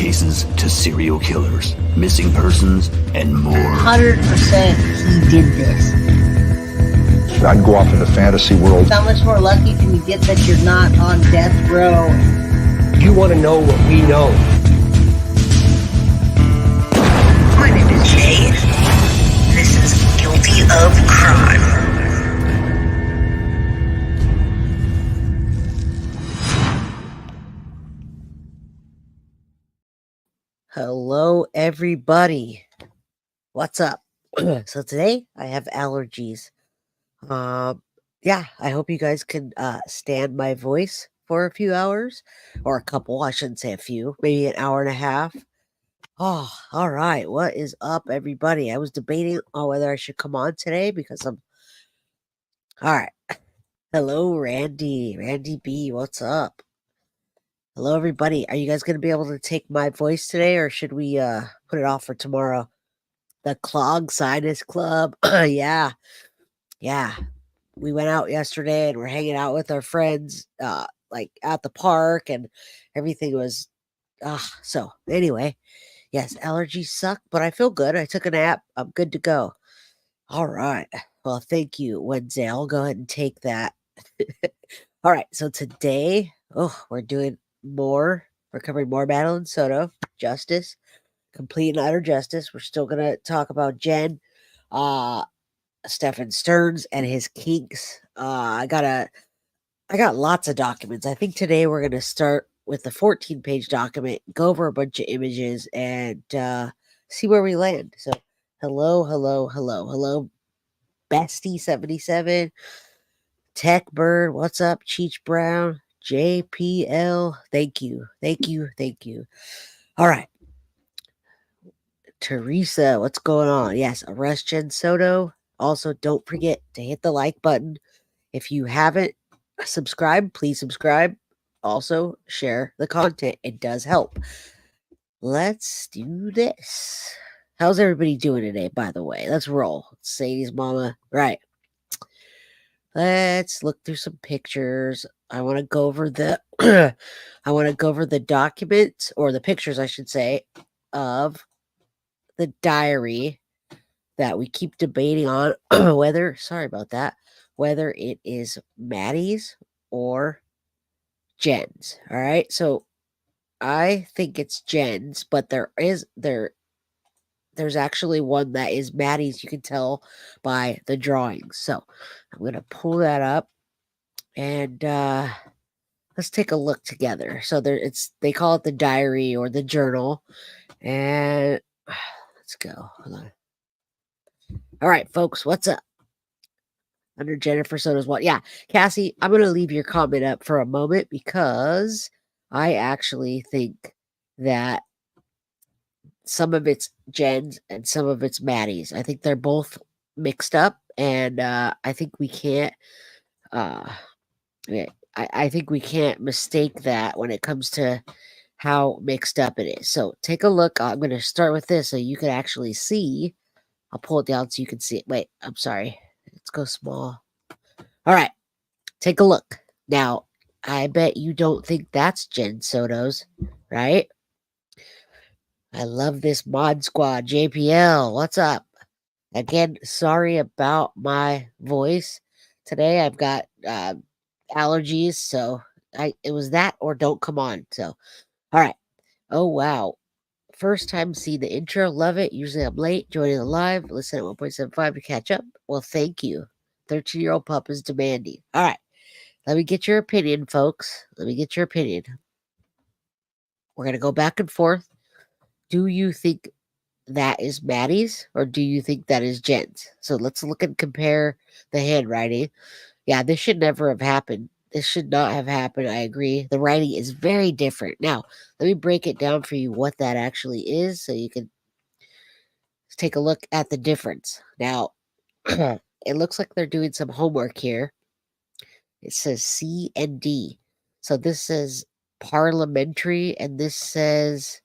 cases to serial killers, missing persons, and more. 100% he did this. I'd go off in the fantasy world. How much more lucky can you get that you're not on death row? You want to know what we know. My name is Jay. This is Guilty of Crime. Hello, everybody. What's up? So today I have allergies. Yeah, I hope you guys can stand my voice for a few hours, or a couple. I shouldn't say a few, maybe an hour and a half. Oh, all right. What is up, everybody? I was debating on whether I should come on today because I'm. All right. Hello, Randy. Randy B. What's up? Hello, everybody. Are you guys going to be able to take my voice today, or should we put it off for tomorrow? The Clog Sinus Club. Yeah. We went out yesterday and we're hanging out with our friends, like at the park, and everything was. So anyway, yes, allergies suck, but I feel good. I took a nap. I'm good to go. All right. Well, thank you, Wednesday. I'll go ahead and take that. All right. So today, we're doing more. We're covering more Madeline Soto, justice, complete and utter justice. We're still going to talk about Jenn, Stephan Stearns and his kinks. I got lots of documents. I think today we're going to start with the 14-page document, go over a bunch of images, and see where we land. So hello, Bestie77, Tech Bird, what's up, Cheech Brown, JPL, thank you. All right. Teresa, what's going on? Yes, arrest Jenn Soto. Also, don't forget to hit the like button. If you haven't subscribed, please subscribe. Also, share the content. It does help. Let's do this. How's everybody doing today, by the way? Let's roll. Sadie's mama. Right. Let's look through some pictures. I want to go over the documents, or the pictures, I should say, of the diary that we keep debating on whether it is Maddie's or Jenn's. All right. So I think it's Jenn's, but there's actually one that is Maddie's. You can tell by the drawings. So I'm going to pull that up and let's take a look together. So they call it the diary or the journal. And let's go. Hold on. All right, folks, what's up? Under Jennifer Soto's what? Yeah, Cassie, I'm going to leave your comment up for a moment because I actually think that some of it's Jenn's and some of it's Maddie's. I think they're both mixed up, and I think we can't. I think we can't mistake that when it comes to how mixed up it is. So take a look. I'm going to start with this so you can actually see. I'll pull it down so you can see it. Wait, I'm sorry. Let's go small. All right. Take a look. Now, I bet you don't think that's Jenn Soto's, right? I love this mod squad. JPL, what's up? Again, sorry about my voice. Today I've got allergies, so it was that or don't come on. So, all right. Oh, wow. First time see the intro. Love it. Usually I'm late. Joining the live. Listen at 1.75 to catch up. Well, thank you. 13-year-old pup is demanding. All right. Let me get your opinion, folks. Let me get your opinion. We're going to go back and forth. Do you think that is Maddie's or do you think that is Jenn's? So let's look and compare the handwriting. Yeah, this should never have happened. This should not have happened. I agree. The writing is very different. Now, let me break it down for you what that actually is so you can take a look at the difference. Now, it looks like they're doing some homework here. It says C and D. So this says parliamentary and this says,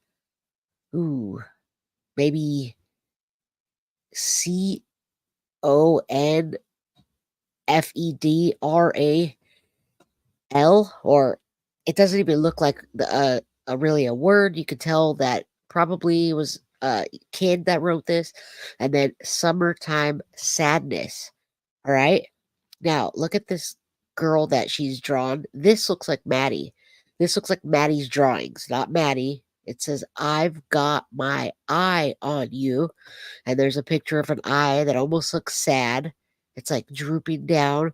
maybe CONFEDRAL, or it doesn't even look like the really a word. You could tell that probably was a kid that wrote this. And then summertime sadness. All right. Now look at this girl that she's drawn. This looks like Maddie. This looks like Maddie's drawings, not Maddie. It says, I've got my eye on you. And there's a picture of an eye that almost looks sad. It's like drooping down.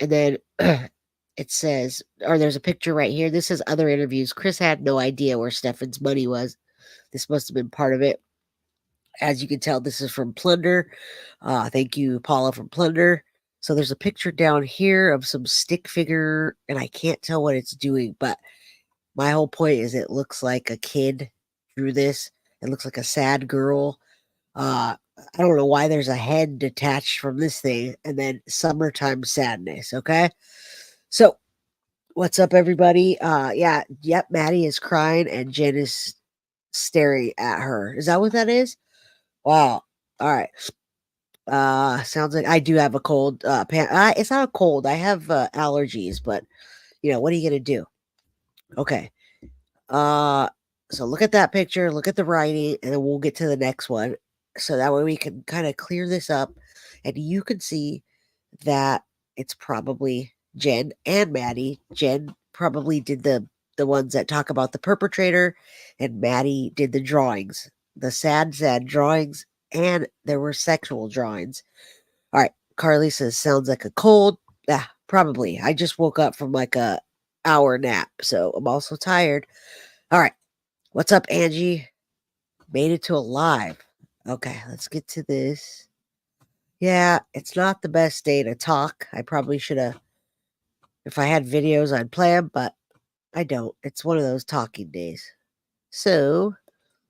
And then it says, or there's a picture right here. This says other interviews. Chris had no idea where Stephan's money was. This must have been part of it. As you can tell, this is from Plunder. Thank you, Paula, from Plunder. So there's a picture down here of some stick figure, and I can't tell what it's doing, but my whole point is it looks like a kid drew this. It looks like a sad girl. I don't know why there's a head detached from this thing, and then summertime sadness. Okay. So what's up, everybody? Yep, Maddie is crying and Jenn is staring at her. Is that what that is? Wow. All right. Sounds like I do have a cold. It's not a cold. I have allergies, but what are you gonna do? Okay. So look at that picture, look at the writing, and then we'll get to the next one. So that way we can kind of clear this up, and you can see that it's probably Jenn and Maddie. Jenn probably did the ones that talk about the perpetrator, and Maddie did the drawings, the sad drawings, and there were sexual drawings. All right, Carly says sounds like a cold. Yeah, probably. I just woke up from like a hour nap, so I'm also tired. All right, what's up, Angie? Made it to a live. Okay, let's get to this. Yeah, it's not the best day to talk. I probably should have, if I had videos, I'd play them, but I don't. It's one of those talking days. So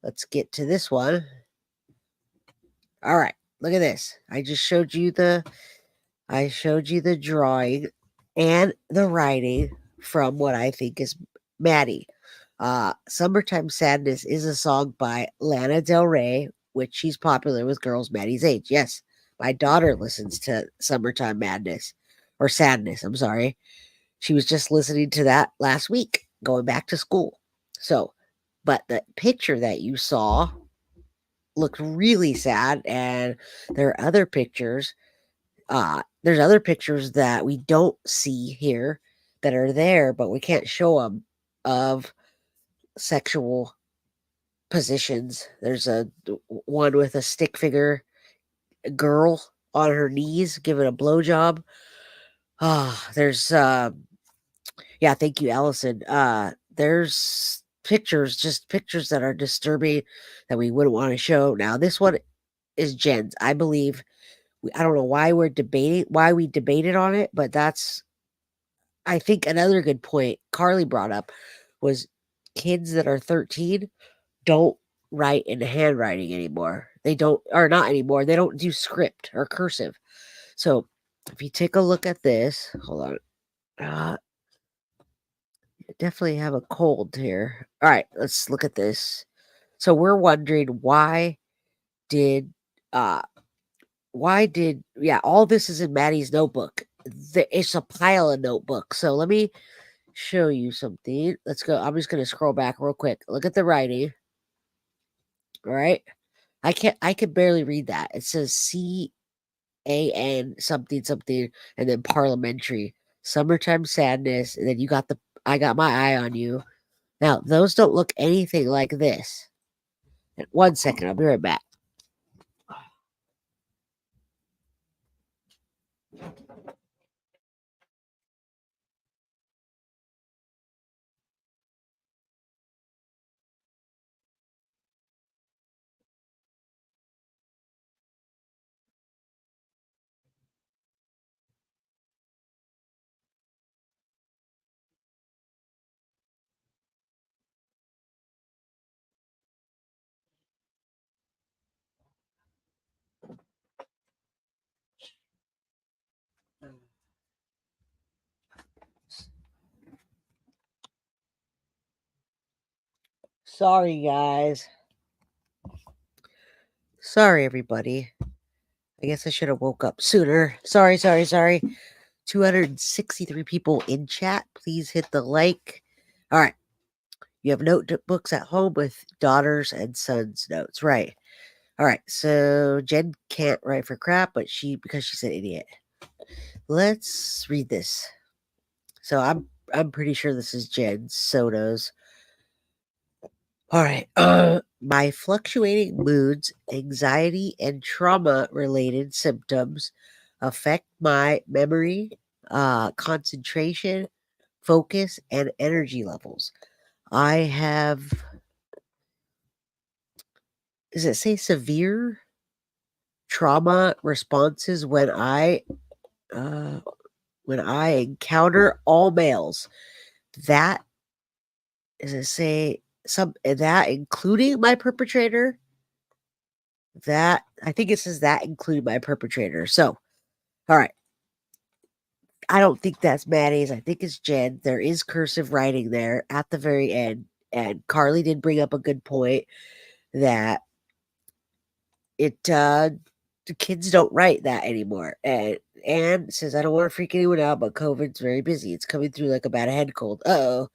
let's get to this one. All right, look at this. I showed you the drawing and the writing from what I think is Maddie. Summertime Sadness is a song by Lana Del Rey, which she's popular with girls Maddie's age. Yes, my daughter listens to Summertime Madness or Sadness. I'm sorry. She was just listening to that last week, going back to school. So, but the picture that you saw looked really sad, and there are other pictures. There's other pictures that we don't see here that are there, but we can't show them of sexual positions. There's a one with a stick figure girl on her knees giving a blowjob. There's yeah, thank you, Allison. There's pictures, just pictures that are disturbing that we wouldn't want to show. Now, this one is Jenn's. I believe I don't know why we debated on it, but that's I think another good point Carly brought up was kids that are 13 don't write in handwriting anymore. They don't, or not anymore. They don't do script or cursive. So if you take a look at this, hold on. I definitely have a cold here. All right, let's look at this. So we're wondering did all this is in Maddie's notebook. It's a pile of notebooks. So let me show you something. Let's go. I'm just going to scroll back real quick. Look at the writing. All right. I can barely read that. It says CAN something something and then parliamentary. Summertime sadness. And then you got I got my eye on you. Now, those don't look anything like this. 1 second. I'll be right back. Sorry, guys. Sorry, everybody. I guess I should have woke up sooner. Sorry. 263 people in chat. Please hit the like. All right. You have notebooks at home with daughters and sons' notes, right? All right, so Jen can't write for crap, but because she's an idiot. Let's read this. So I'm pretty sure this is Jen Soto's. All right. My fluctuating moods, anxiety, and trauma related symptoms affect my memory, concentration, focus, and energy levels. I have, does it say severe trauma responses uh, when I encounter all males? That, does it say that including my perpetrator? That, I think it says that including my perpetrator. So, all right. I don't think that's Maddie's. I think it's Jen. There is cursive writing there at the very end. And Carly did bring up a good point that the kids don't write that anymore. And Anne says, I don't want to freak anyone out, but COVID's very busy. It's coming through like a bad head cold. Uh-oh.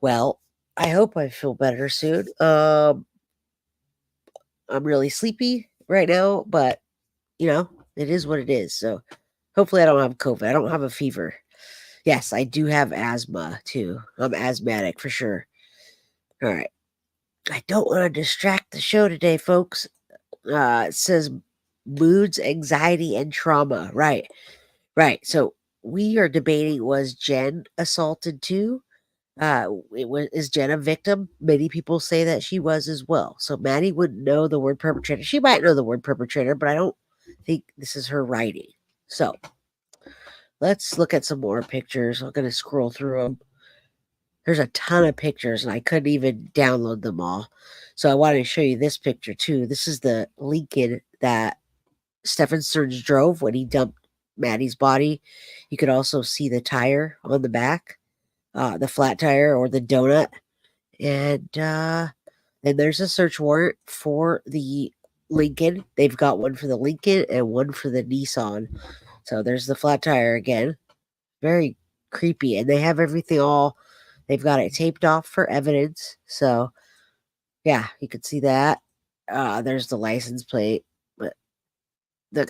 Well, I hope I feel better soon. I'm really sleepy right now, but it is what it is. So hopefully I don't have COVID. I don't have a fever. Yes, I do have asthma too. I'm asthmatic for sure. All right. I don't want to distract the show today, folks. It says moods, anxiety, and trauma. Right. Right. So we are debating, was Jen assaulted too? Is Jen a victim? Many people say that she was as well. So Maddie wouldn't know the word perpetrator. She might know the word perpetrator, but I don't think this is her writing. So let's look at some more pictures. I'm going to scroll through them. There's a ton of pictures, and I couldn't even download them all. So I wanted to show you this picture, too. This is the Lincoln that Stephan Sturge drove when he dumped Maddie's body. You could also see the tire on the back, the flat tire or the donut. And then there's a search warrant for the Lincoln. They've got one for the Lincoln and one for the Nissan. So there's the flat tire again. Very creepy. And they have everything all, they've got it taped off for evidence. So yeah, you could see that. There's the license plate. But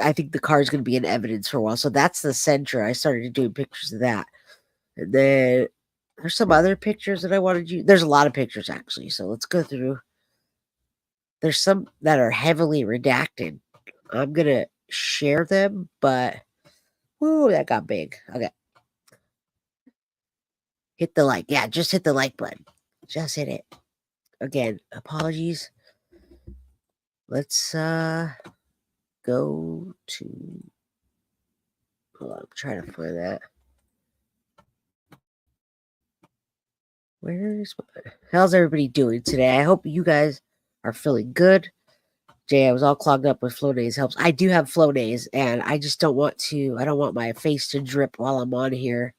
I think the car is going to be in evidence for a while. So that's the Sentra. I started doing pictures of that. And then there's some other pictures that I wanted you. There's a lot of pictures actually. So let's go through. There's some that are heavily redacted. I'm going to share them, but whoo, that got big. Okay. Hit the like. Yeah, just hit the like button. Just hit it. Again, apologies. Let's go to. Hold on, I'm trying to find that. How's everybody doing today? I hope you guys are feeling good. Jay, I was all clogged up with Flonase helps. I do have Flonase, and I just don't want to. I don't want my face to drip while I'm on here.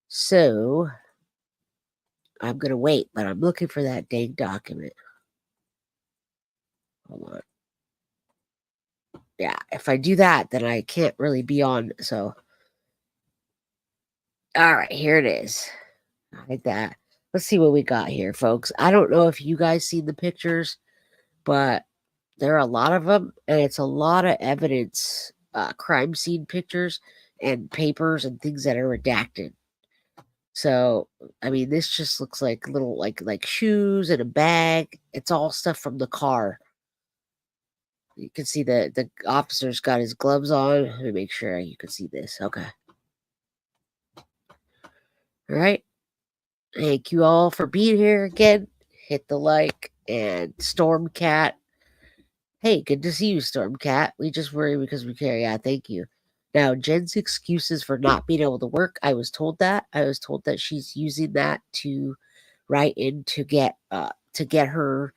So I'm gonna wait, but I'm looking for that dang document. Hold on. Yeah, if I do that, then I can't really be on. So, all right, here it is. Like that. Let's see what we got here, folks. I don't know if you guys seen the pictures, but there are a lot of them, and it's a lot of evidence, crime scene pictures and papers and things that are redacted. So, I mean, this just looks like little like shoes and a bag. It's all stuff from the car. You can see the officer's got his gloves on. Let me make sure you can see this. Okay. All right. Thank you all for being here again. Hit the like and Stormcat. Hey, good to see you, Stormcat. We just worry because we care. Yeah, thank you. Now, Jen's excuses for not being able to work. I was told that. I was told that she's using that to write in to get her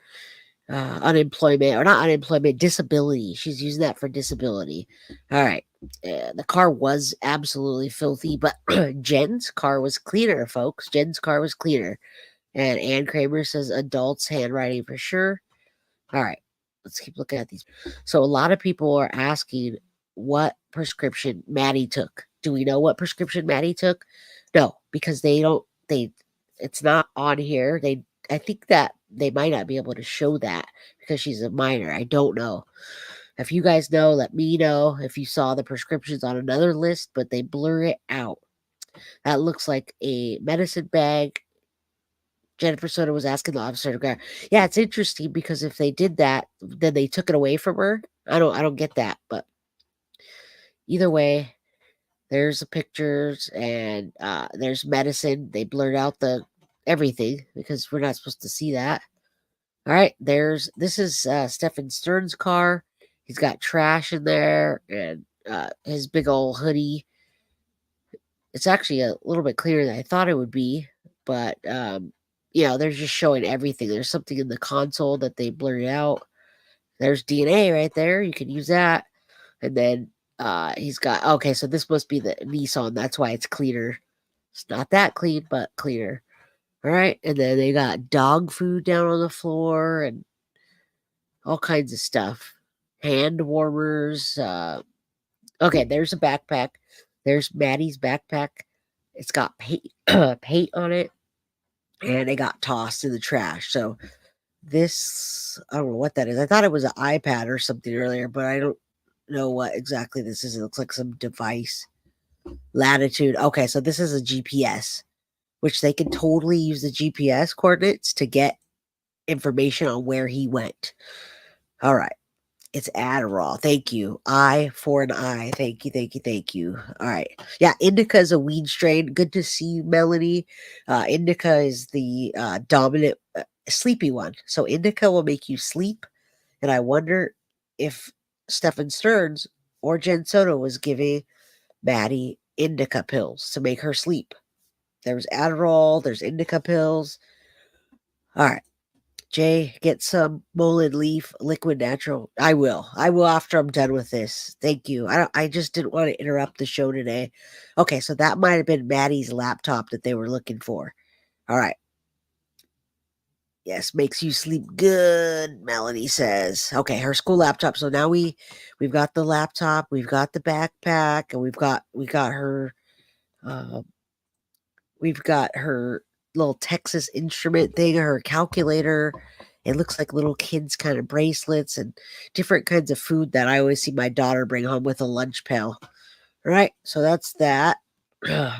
unemployment, or not unemployment, disability. She's using that for disability. All right. The car was absolutely filthy, but Jen's car was cleaner, folks. Jen's car was cleaner. And Ann Kramer says adults handwriting for sure. All right. Let's keep looking at these. So a lot of people are asking what prescription Maddie took. Do we know what prescription Maddie took? No, because they it's not on here. I think that they might not be able to show that because she's a minor. I don't know. If you guys know, let me know if you saw the prescriptions on another list, but they blur it out. That looks like a medicine bag. Jennifer Soto was asking the officer to grab. Yeah, it's interesting because if they did that, then they took it away from her. I don't get that, but either way, there's the pictures and there's medicine. They blurred out the everything because we're not supposed to see that. All right, this is Stephan Stern's car. He's got trash in there and his big old hoodie. It's actually a little bit clearer than I thought it would be, but they're just showing everything. There's something in the console that they blurred out. There's DNA right there. You can use that. And then he's got okay, so this must be the Nissan. That's why it's cleaner. It's not that clean, but cleaner. All right, and then they got dog food down on the floor and all kinds of stuff. Hand warmers. Okay, there's a backpack. There's Maddie's backpack. It's got paint, paint on it, and it got tossed in the trash. So this, I don't know what that is. I thought it was an iPad or something earlier, but I don't know what exactly this is. It looks like some device. Latitude. Okay, so this is a GPS, which they can totally use the GPS coordinates to get information on where he went. All right. It's Adderall. Thank you. I for an eye. Thank you. Thank you. Thank you. All right. Yeah. Indica is a weed strain. Good to see you, Melanie. Indica is the dominant sleepy one. So indica will make you sleep. And I wonder if Stephan Stearns or Jenn Soto was giving Maddie indica pills to make her sleep. There's Adderall. There's indica pills. All right. Jay, get some mullein leaf liquid natural. I will after I'm done with this. Thank you. I just didn't want to interrupt the show today. Okay, so that might have been Maddie's laptop that they were looking for. All right. Yes, makes you sleep good, Melanie says. Okay, her school laptop. So now we've got the laptop, we've got the backpack, and we got her we've got her little Texas instrument thing, her calculator. It looks like little kids' kind of bracelets and different kinds of food that I always see my daughter bring home with a lunch pail. All right, so that's that.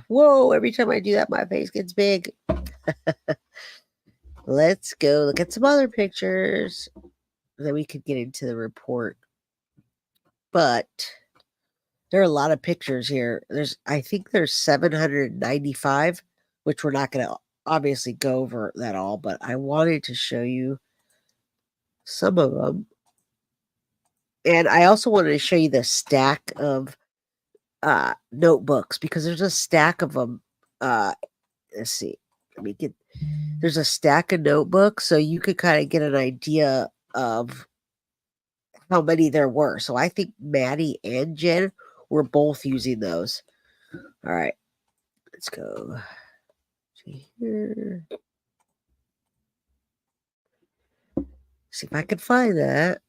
Whoa, every time I do that, my face gets big. Let's go look at some other pictures. Then we could get into the report. But there are a lot of pictures here. I think there's 795, which we're not going to obviously go over that all, but I wanted to show you some of them. And I also wanted to show you the stack of notebooks because there's a stack of them. Let's see. There's a stack of notebooks, so you could kind of get an idea of how many there were. So I think Maddie and Jenn were both using those. All right, let's go here. See if I can find that.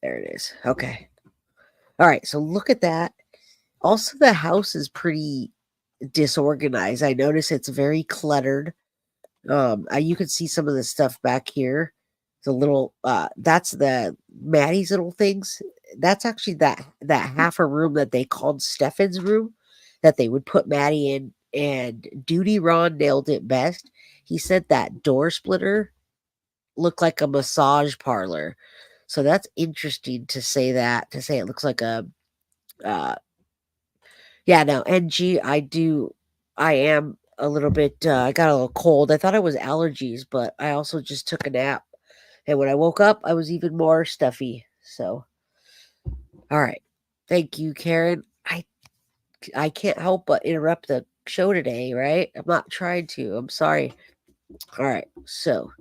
There it is. Okay. All right, so look at that. Also, the house is pretty disorganized. I notice it's very cluttered. You can see some of the stuff back here. The little that's the Maddie's little things. That's actually that half a room that they called Stephan's room that they would put Maddie in. And Duty Ron nailed it best. He said that door splitter looked like a massage parlor. So that's interesting to say that. To say it looks like a yeah, no, NG, I am a little bit, I got a little cold. I thought it was allergies, but I also just took a nap. And when I woke up, I was even more stuffy. So, all right. Thank you, Karen. I can't help but interrupt the show today, right? I'm not trying to. I'm sorry. All right. So,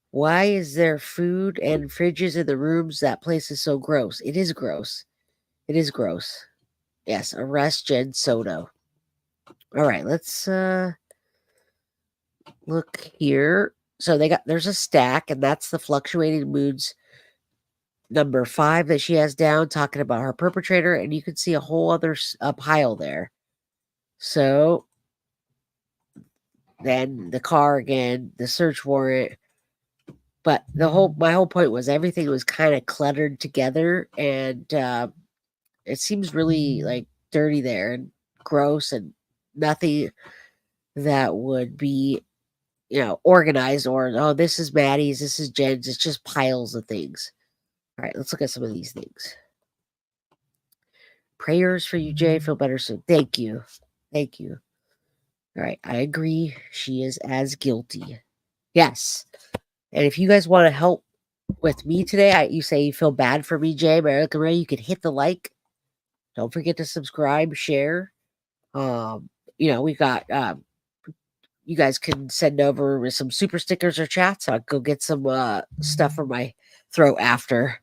why is there food and fridges in the rooms? That place is so gross. It is gross. It is gross. Yes, arrest Jenn Soto. All right, let's look here. So there's a stack, and that's the fluctuating moods number 5 that she has down, talking about her perpetrator, and you can see a whole other pile there. So then the car again, the search warrant. But my whole point was everything was kind of cluttered together, and it seems really like dirty there and gross and nothing that would be organized or, oh, this is Maddie's, this is Jen's. It's just piles of things. All right, let's look at some of these things. Prayers for you, Jay. Feel better soon. Thank you. Thank you. All right, I agree. She is as guilty. Yes. And if you guys want to help with me today, you say you feel bad for me, Jay, American Ray, you can hit the like. Don't forget to subscribe, share. We got you guys can send over some super stickers or chats. I'll go get some stuff for my throat after.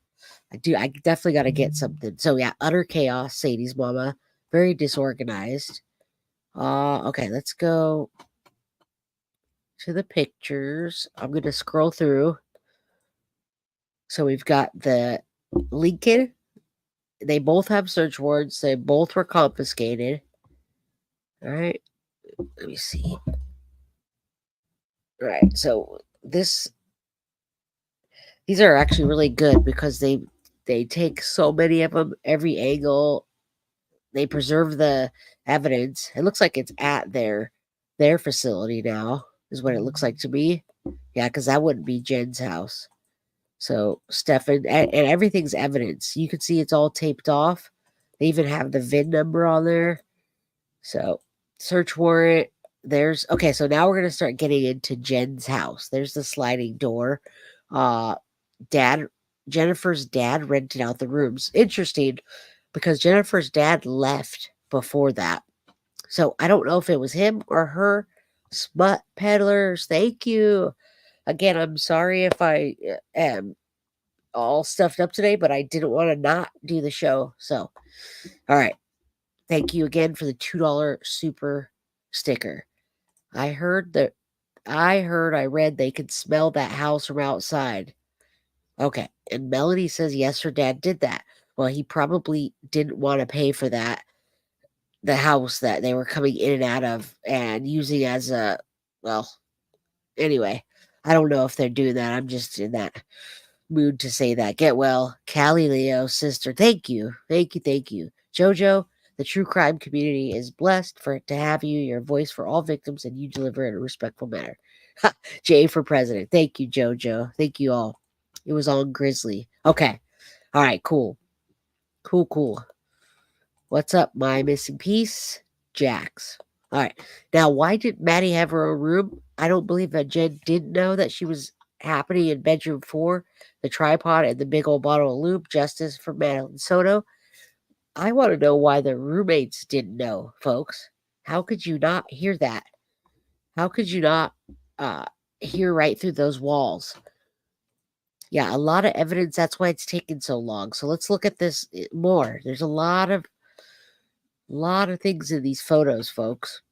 I definitely got to get something. So yeah, utter chaos, Sadie's mama. Very disorganized. Okay, let's go to the pictures. I'm going to scroll through. So we've got the Lincoln. They both have search warrants. They both were confiscated. All right. Let me see. All right. So these are actually really good because they take so many of them, every angle. They preserve the evidence. It looks like it's at their facility now, is what it looks like to me. Yeah, because that wouldn't be Jen's house. So Stephan, and everything's evidence. You can see it's all taped off. They even have the VIN number on there. So search warrant. Okay, so now we're going to start getting into Jen's house. There's the sliding door. Jennifer's dad rented out the rooms. Interesting, because Jennifer's dad left before that. So I don't know if it was him or her. Smut peddlers, thank you. Again, I'm sorry if I am all stuffed up today, but I didn't want to not do the show. So, all right. Thank you again for the $2 super sticker. I read they could smell that house from outside. Okay. And Melody says, yes, her dad did that. Well, he probably didn't want to pay for that. The house that they were coming in and out of and using as anyway, I don't know if they're doing that. I'm just in that mood to say that. Get well. Callie Leo, sister. Thank you. Thank you. Thank you. Jojo, the true crime community is blessed to have you, your voice for all victims, and you deliver in a respectful manner. Jay for president. Thank you, Jojo. Thank you all. It was on Grizzly. Okay. All right. Cool. Cool. What's up, my missing piece? Jax. All right. Now, why did Maddie have her own room? I don't believe that Jen didn't know that she was happening in bedroom 4, the tripod, and the big old bottle of lube. Justice for Madeline Soto. I want to know why the roommates didn't know, folks. How could you not hear that? How could you not hear right through those walls? Yeah, a lot of evidence. That's why it's taken so long. So let's look at this more. There's a lot of things in these photos, folks.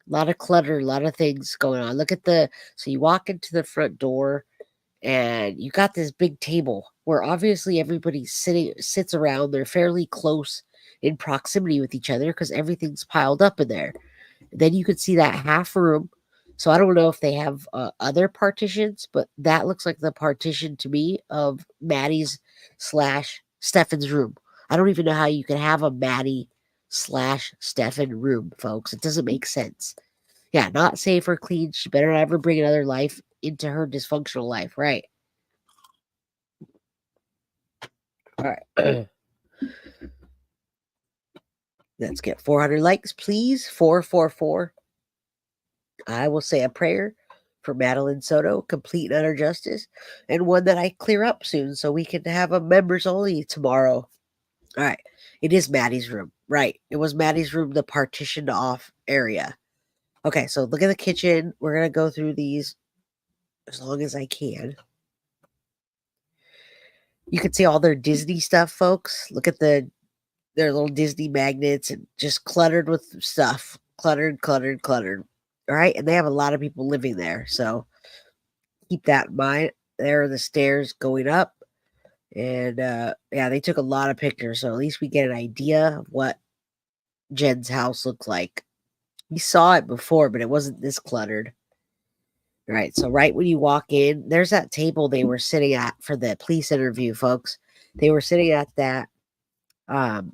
A lot of clutter, a lot of things going on. Look at so you walk into the front door and you got this big table where obviously everybody sits around. They're fairly close in proximity with each other because everything's piled up in there. Then you could see that half room. So I don't know if they have other partitions, but that looks like the partition to me of Maddie's / Stephan's room. I don't even know how you can have a Maddie / Stephan room, folks. It doesn't make sense. Yeah, not safe or clean. She better not ever bring another life into her dysfunctional life, right? All right. Let's get 400 likes, please. 444. I will say a prayer for Madeline Soto, complete and utter justice, and one that I clear up soon so we can have a members only tomorrow. All right. It is Maddie's room. Right. It was Maddie's room, the partitioned off area. Okay, so look at the kitchen. We're going to go through these as long as I can. You can see all their Disney stuff, folks. Look at their little Disney magnets and just cluttered with stuff. Cluttered. All right, and they have a lot of people living there, so keep that in mind. There are the stairs going up, and yeah, they took a lot of pictures, so at least we get an idea of what Jen's house looks like. We saw it before, but it wasn't this cluttered. All right, so right when you walk in, there's that table they were sitting at for the police interview, folks. They were sitting at that. Um,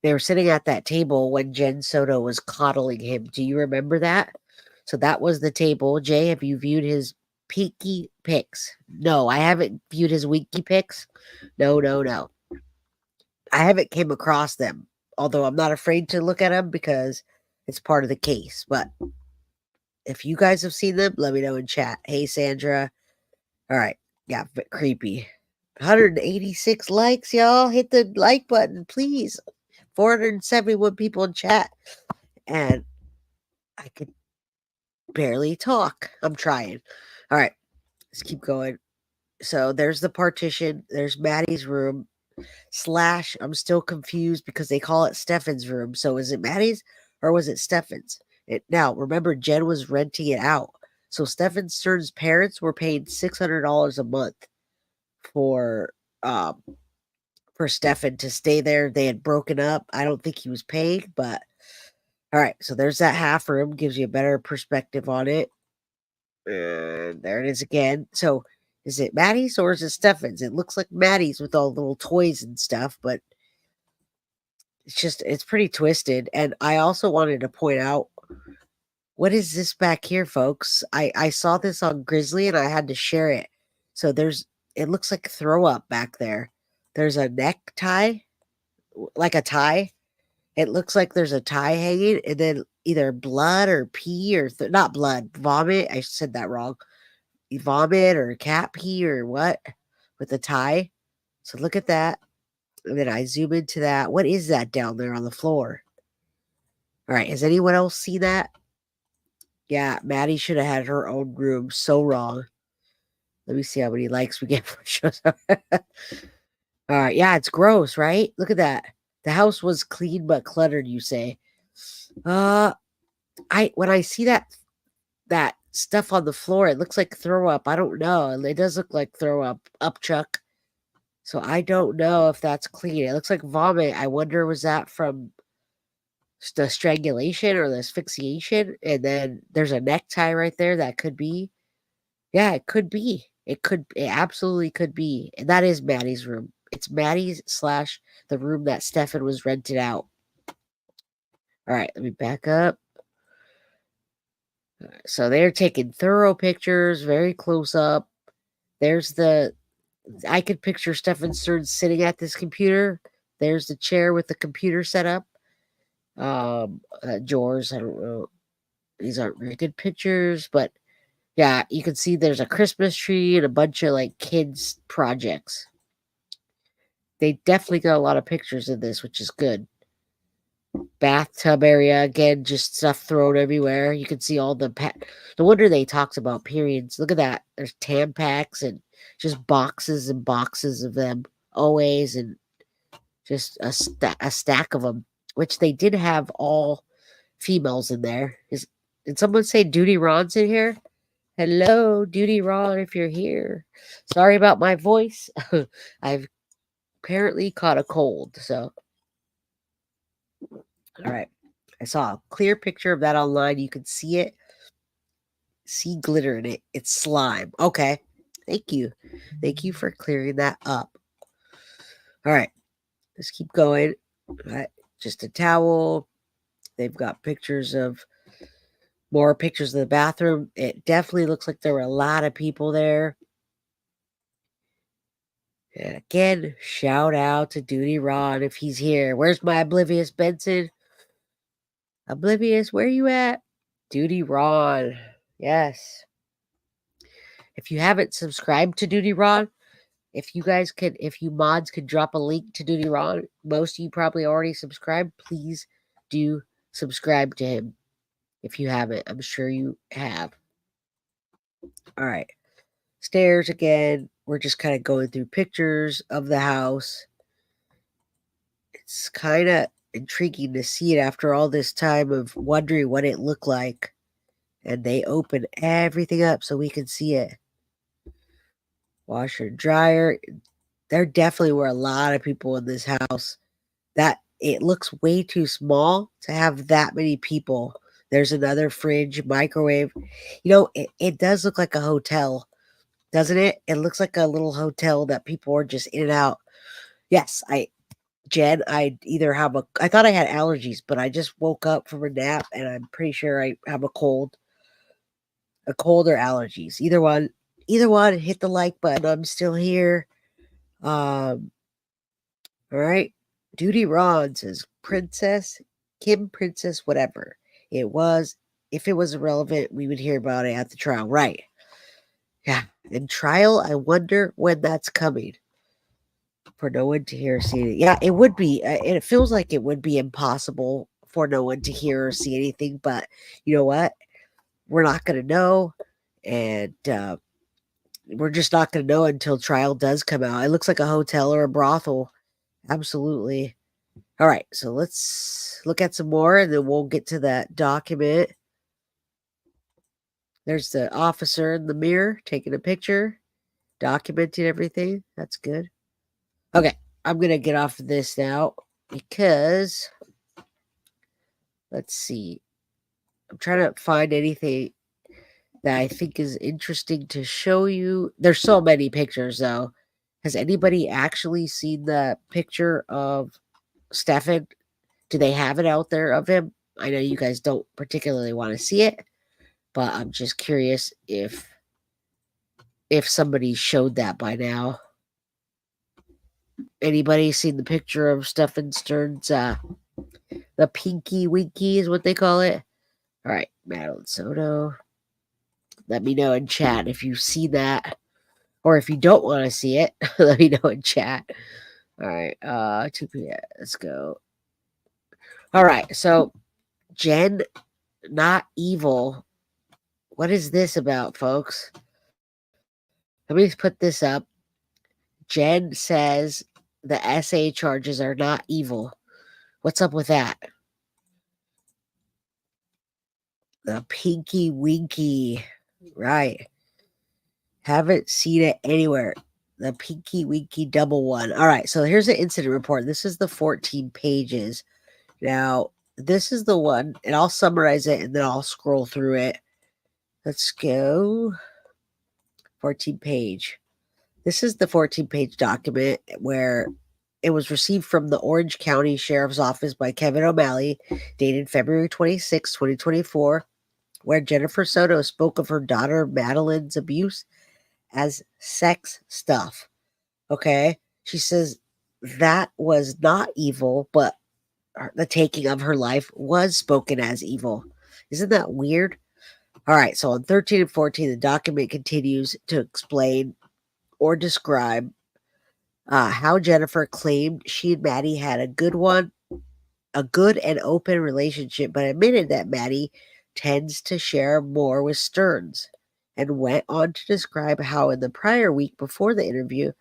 they were sitting at that table when Jenn Soto was coddling him. Do you remember that? So that was the table. Jay, have you viewed his peaky pics? No, I haven't viewed his weeky pics. No, no, no. I haven't came across them, although I'm not afraid to look at them because it's part of the case. But if you guys have seen them, let me know in chat. Hey, Sandra. All right. Yeah, but creepy. 186 likes, y'all. Hit the like button, please. 471 people in chat. And I could barely talk. I'm trying. All right. Let's keep going. So there's the partition. There's Maddie's room. / I'm still confused because they call it Stephan's room. So is it Maddie's or was it Stephan's? Now, remember, Jenn was renting it out. So Stephan Stern's parents were paying $600 a month for Stephan to stay there. They had broken up. I don't think he was paying, but all right. So there's that half room. Gives you a better perspective on it. And there it is again. So is it Maddie's or is it Stephan's? It looks like Maddie's with all the little toys and stuff, but it's pretty twisted. And I also wanted to point out, what is this back here, folks? I saw this on Grizzly and I had to share it. So it looks like throw up back there. There's a necktie, like a tie. It looks like there's a tie hanging, and then either blood or pee or not blood, vomit. I said that wrong. Vomit or cat pee or what with a tie. So look at that. And then I zoom into that. What is that down there on the floor? All right. Has anyone else seen that? Yeah, Maddie should have had her own room. So wrong. Let me see how many likes we get for shows. All right. Yeah, it's gross, right? Look at that. The house was clean but cluttered, you say. When I see that stuff on the floor, it looks like throw up. I don't know. It does look like throw up. Up, Chuck. So I don't know if that's clean. It looks like vomit. I wonder, was that from the strangulation or the asphyxiation? And then there's a necktie right there. That could be. Yeah, it could be. It absolutely could be. And that is Maddie's room. It's Maddie's / the room that Stephan was rented out. All right, let me back up. So they're taking thorough pictures, very close up. I could picture Stephan Stern sitting at this computer. There's the chair with the computer set up. Drawers, I don't know. These aren't very good pictures, but yeah, you can see there's a Christmas tree and a bunch of like kids' projects. They definitely got a lot of pictures in this, which is good. Bathtub area, again, just stuff thrown everywhere. You can see all no wonder they talked about periods. Look at that. There's Tampax and just boxes and boxes of them. OAs and just a stack of them, which they did have all females in there. Did someone say Duty Ron's in here? Hello, Duty Ron, if you're here. Sorry about my voice. I've apparently caught a cold, so. All right. I saw a clear picture of that online. You can see it. See glitter in it. It's slime. Okay. Thank you. Thank you for clearing that up. All right. Let's keep going. All right. Just a towel. They've got more pictures of the bathroom. It definitely looks like there were a lot of people there. And again, shout out to Duty Ron if he's here. Where's my Oblivious Benson? Oblivious, where you at? Duty Ron. Yes. If you haven't subscribed to Duty Ron, if you mods could drop a link to Duty Ron, most of you probably already subscribed. Please do subscribe to him if you haven't. I'm sure you have. All right. Stairs again. We're just kind of going through pictures of the house. It's kind of intriguing to see it after all this time of wondering what it looked like. And they open everything up so we can see it. Washer, dryer. There definitely were a lot of people in this house. That it looks way too small to have that many people. There's another fridge, microwave. It does look like a hotel, doesn't it? It looks like a little hotel that people are just in and out. Yes, Jen, I thought I had allergies, but I just woke up from a nap and I'm pretty sure I have a cold or allergies. Either one, hit the like button. I'm still here. All right. Duty Ron says Princess, Kim Princess, whatever. It was, if it was irrelevant, we would hear about it at the trial. Right. Yeah. And trial, I wonder when that's coming for no one to hear or see it. Yeah, it would be. And it feels like it would be impossible for no one to hear or see anything. But you know what? We're not going to know. And we're just not going to know until trial does come out. It looks like a hotel or a brothel. Absolutely. All right, so let's look at some more and then we'll get to that document. There's the officer in the mirror taking a picture, documenting everything. That's good. Okay, I'm going to get off of this now because let's see. I'm trying to find anything that I think is interesting to show you. There's so many pictures though. Has anybody actually seen the picture of Stephan? Do they have it out there of him? I know you guys don't particularly want to see it, but I'm just curious if somebody showed that by now. Anybody seen the picture of Stephan Stern's the Pinky Winky is what they call it? All right, Madeline Soto. Let me know in chat if you see that. Or if you don't want to see it, let me know in chat. All right, 2 p.m. Let's go. All right, so Jenn, not evil. What is this about, folks? Let me put this up. Jenn says the SA charges are not evil. What's up with that? The Pinky Winky. Right. Haven't seen it anywhere. The Pinky Winky double one. All right. So here's the incident report. This is the 14 pages. Now, this is the one, and I'll summarize it and then I'll scroll through it. Let's go. 14 page. This is the 14-page document where it was received from the Orange County Sheriff's Office by Kevin O'Malley, dated February 26, 2024, where Jennifer Soto spoke of her daughter Madeline's abuse as sex stuff. Okay? She says that was not evil, but the taking of her life was spoken as evil. Isn't that weird? All right, so on 13 and 14, the document continues to explain or describe how Jennifer claimed she and Maddie had a good and open relationship, but admitted that Maddie tends to share more with Stearns, and went on to describe how in the prior week before the interview,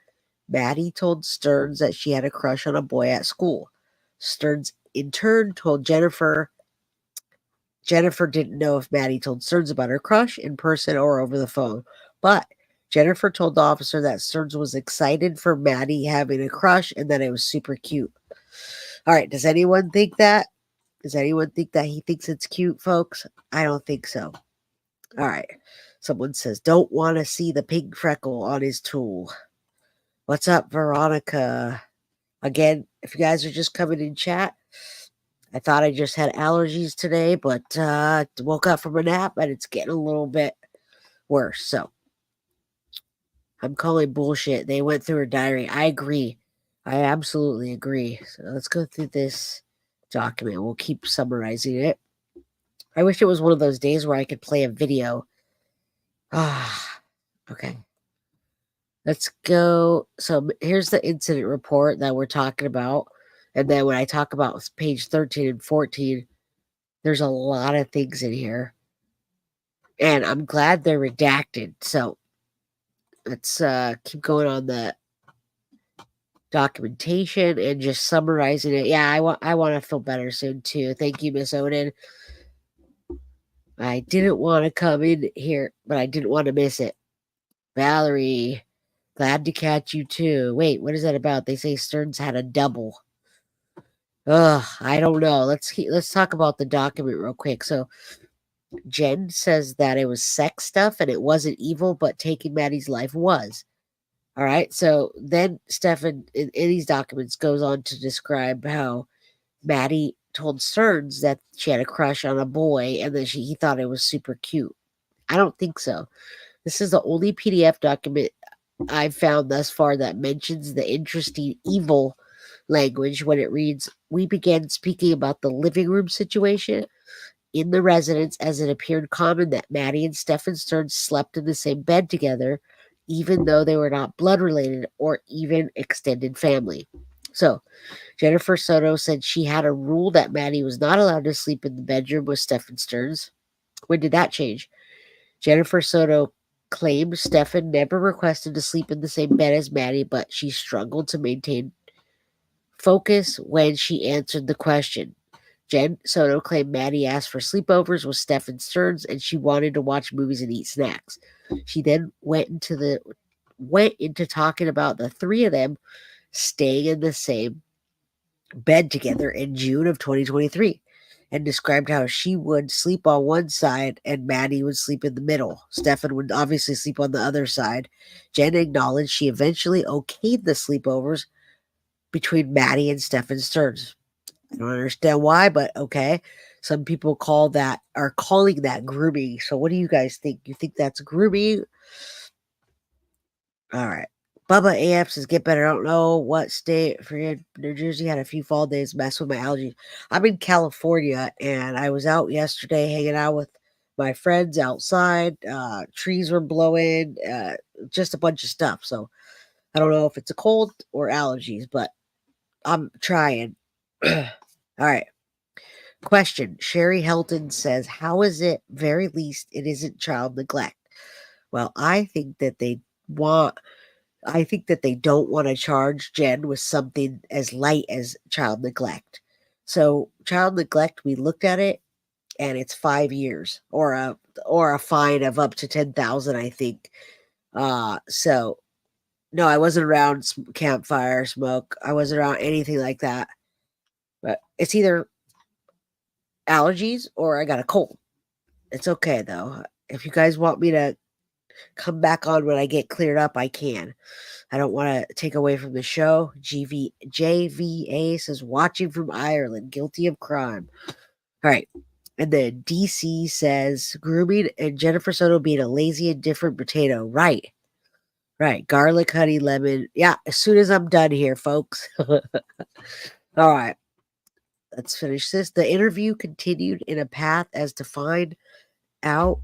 Maddie told Stearns that she had a crush on a boy at school. Stearns in turn told Jennifer didn't know if Maddie told Stearns about her crush in person or over the phone, but Jennifer told the officer that Stearns was excited for Maddie having a crush and that it was super cute. All right, does anyone think that? Does anyone think that he thinks it's cute, folks? I don't think so. All right. Someone says, don't want to see the pink freckle on his tool. What's up, Veronica? Again, if you guys are just coming in chat, I thought I just had allergies today, but woke up from a nap and it's getting a little bit worse. So I'm calling bullshit. They went through her diary. I agree. I absolutely agree. So let's go through this document. We'll keep summarizing it. I wish it was one of those days where I could play a video. Okay. Let's go. So here's the incident report that we're talking about. And then when I talk about page 13 and 14, there's a lot of things in here. And I'm glad they're redacted. So let's keep going on the documentation and just summarizing it. Yeah, I want to feel better soon too. Thank you, Miss Odin. I didn't want to come in here, but I didn't want to miss it. Valerie, glad to catch you too. Wait, what is that about? They say Stearns had a double. Ugh, I don't know. Let's talk about the document real quick. So Jenn says that it was sex stuff and it wasn't evil, but taking Maddie's life was. All right. So then Stephan in these documents goes on to describe how Maddie told Stearns that she had a crush on a boy and that he thought it was super cute. I don't think so. This is the only PDF document I've found thus far that mentions the interesting evil language when it reads, "We began speaking about the living room situation in the residence as it appeared common that Maddie and Stephan Stearns slept in the same bed together, even though they were not blood related or even extended family." So Jennifer Soto said she had a rule that Maddie was not allowed to sleep in the bedroom with Stephan Stearns. When did that change? Jennifer Soto claimed Stephan never requested to sleep in the same bed as Maddie, but she struggled to maintain focus when she answered the question. Jenn Soto claimed Maddie asked for sleepovers with Stephan Stearns and she wanted to watch movies and eat snacks. She then went into talking about the three of them staying in the same bed together in June of 2023 and described how she would sleep on one side and Maddie would sleep in the middle. Stephan would obviously sleep on the other side. Jenn acknowledged she eventually okayed the sleepovers between Maddie and Stephan Stearns. I don't understand why, but okay. Some people are calling that grooming. So what do you guys think? You think that's grooming? All right. Bubba AF says, "Get better. I don't know what state. Forget New Jersey had a few fall days, mess with my allergies. I'm in California and I was out yesterday hanging out with my friends outside. Trees were blowing, just a bunch of stuff. So I don't know if it's a cold or allergies, but I'm trying." All right. Question. Sherry Helton says, "How is it, very least, it isn't child neglect?" Well, want I think that they don't want to charge Jenn with something as light as child neglect. So child neglect, we looked at it and it's 5 years or a fine of up to 10,000, I think. So no, I wasn't around campfire smoke. I wasn't around anything like that. But it's either allergies or I got a cold. It's okay though. If you guys want me to come back on when I get cleared up, I can. I don't want to take away from the show. JVA says, "Watching from Ireland, guilty of crime." All right. And then DC says, "Grooming and Jennifer Soto being a lazy and different potato." Right. Right. Garlic, honey, lemon. Yeah. As soon as I'm done here, folks. All right. Let's finish this. The interview continued in a path as out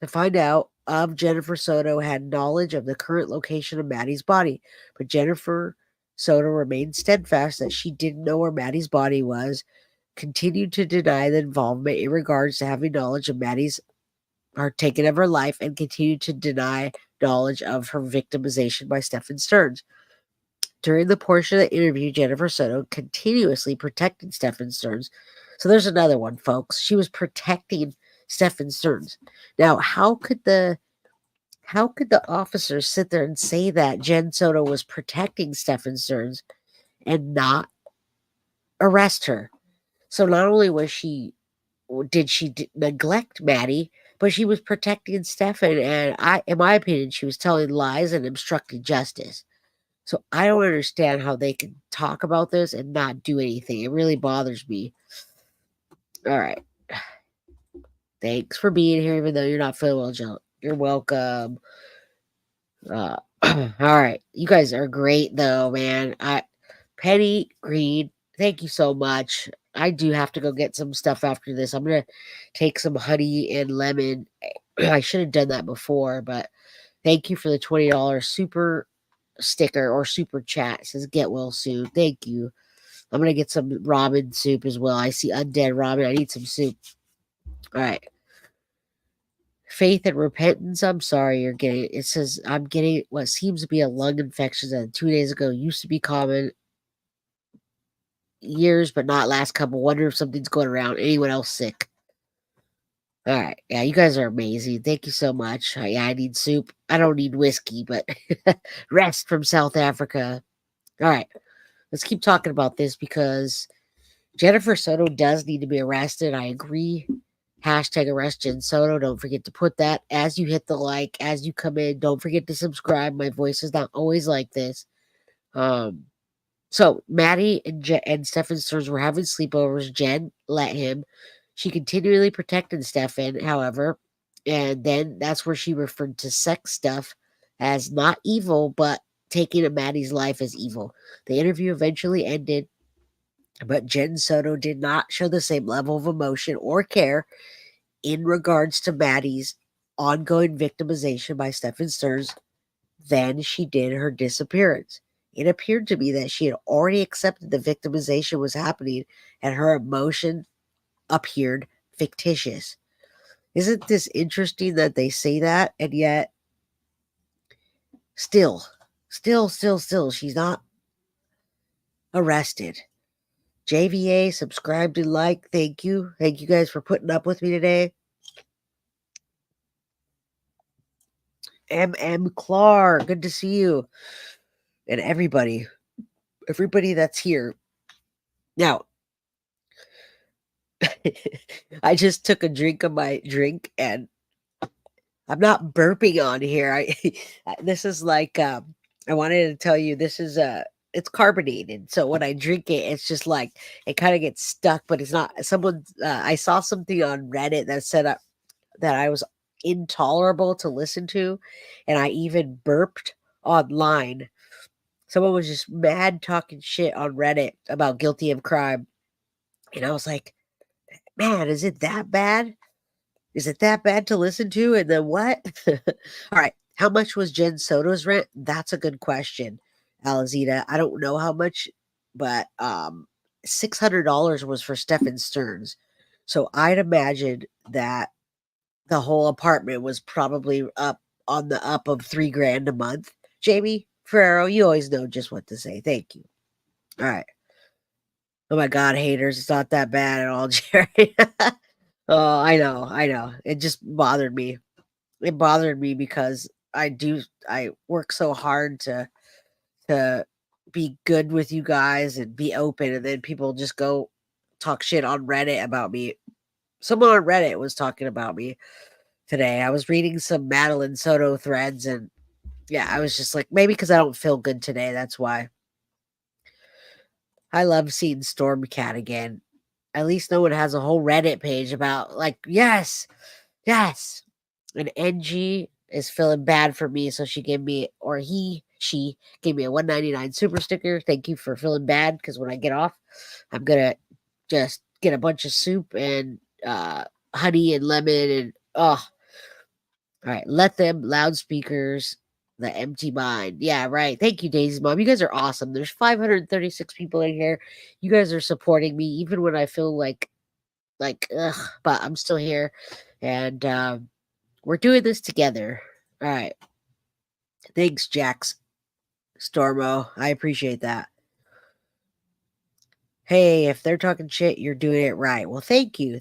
to find out of Jennifer Soto had knowledge of the current location of Maddie's body, but Jennifer Soto remained steadfast that she didn't know where Maddie's body was, continued to deny the involvement in regards to having knowledge of Maddie's taking of her life, and continued to deny knowledge of her victimization by Stephan Stearns. During the portion of the interview, Jennifer Soto continuously protected Stephan Stearns. So there's another one, folks. She was protecting Stephan Stearns. Now, how could the officers sit there and say that Jenn Soto was protecting Stephan Stearns and not arrest her? So not only did she neglect Maddie, but she was protecting Stephan, and in my opinion, she was telling lies and obstructing justice. So I don't understand how they can talk about this and not do anything. It really bothers me. All right. Thanks for being here, even though you're not feeling well, Jill. You're welcome. All right. You guys are great, though, man. Penny Green, thank you so much. I do have to go get some stuff after this. I'm going to take some honey and lemon. I should have done that before, but thank you for the $20 super sticker or super chat. It says get well soon. Thank you. I'm going to get some ramen soup as well. I see undead ramen. I need some soup. All right. Faith and repentance. I'm sorry you're getting it. It says I'm getting what seems to be a lung infection that 2 days ago used to be common years, but not last couple. Wonder if something's going around. Anyone else sick? All right. Yeah, you guys are amazing. Thank you so much. Yeah, I need soup. I don't need whiskey, but rest from South Africa. All right. let's keep talking about this because Jennifer Soto does need to be arrested. I agree. Hashtag arrest Jen Soto. Don't forget to put that as you hit the like, as you come in. Don't forget to subscribe. My voice is not always like this. So Maddie and Stephan Stearns were having sleepovers. Jen let him. She continually protected Stephan, however, and then that's where she referred to sex stuff as not evil, but taking Maddie's life as evil. The interview eventually ended, but Jen Soto did not show the same level of emotion or care in regards to Maddie's ongoing victimization by Stephan Stearns than she did her disappearance. It appeared to me that she had already accepted the victimization was happening and her emotion appeared fictitious. Isn't this interesting that they say that and yet still, she's not arrested. JVA, subscribe and like. Thank you. Thank you guys for putting up with me today. MM Clark, good to see you. And everybody that's here. Now, I just took a drink of my drink and I'm not burping on here. This is like I wanted to tell you this is it's carbonated. So when I drink it, it's just like it kind of gets stuck, but it's not. Someone I saw something on Reddit that said that I was intolerable to listen to, and I even burped online. Someone was just mad talking shit on Reddit about guilty of crime. And I was like, man, is it that bad? Is it that bad to listen to? And then what? All right. How much was Jen Soto's rent? That's a good question, Alizita. I don't know how much, but $600 was for Stephan Stearns. So I'd imagine that the whole apartment was probably up on the up of $3,000 a month. Jamie Ferrero, you always know just what to say. Thank you. All right. Oh my God, haters. It's not that bad at all, Jerry. Oh, I know. It just bothered me. It bothered me because I work so hard to be good with you guys and be open, and then people just go talk shit on Reddit about me. Someone on Reddit was talking about me today. I was reading some Madeline Soto threads, and yeah, I was just like, maybe because I don't feel good today. That's why. I love seeing Stormcat again. At least no one has a whole Reddit page about like, yes. And NG is feeling bad for me, so she gave me, or she gave me a $1.99 super sticker. Thank you for feeling bad, because when I get off, I'm gonna just get a bunch of soup and honey and lemon and all right. Let them loudspeakers. The empty mind. Yeah, right. Thank you, Daisy's mom. You guys are awesome. There's 536 people in here. You guys are supporting me even when I feel like ugh, but I'm still here, and we're doing this together. All right. Thanks, Jax Stormo. I appreciate that. Hey, if they're talking shit, you're doing it right. Well, thank you.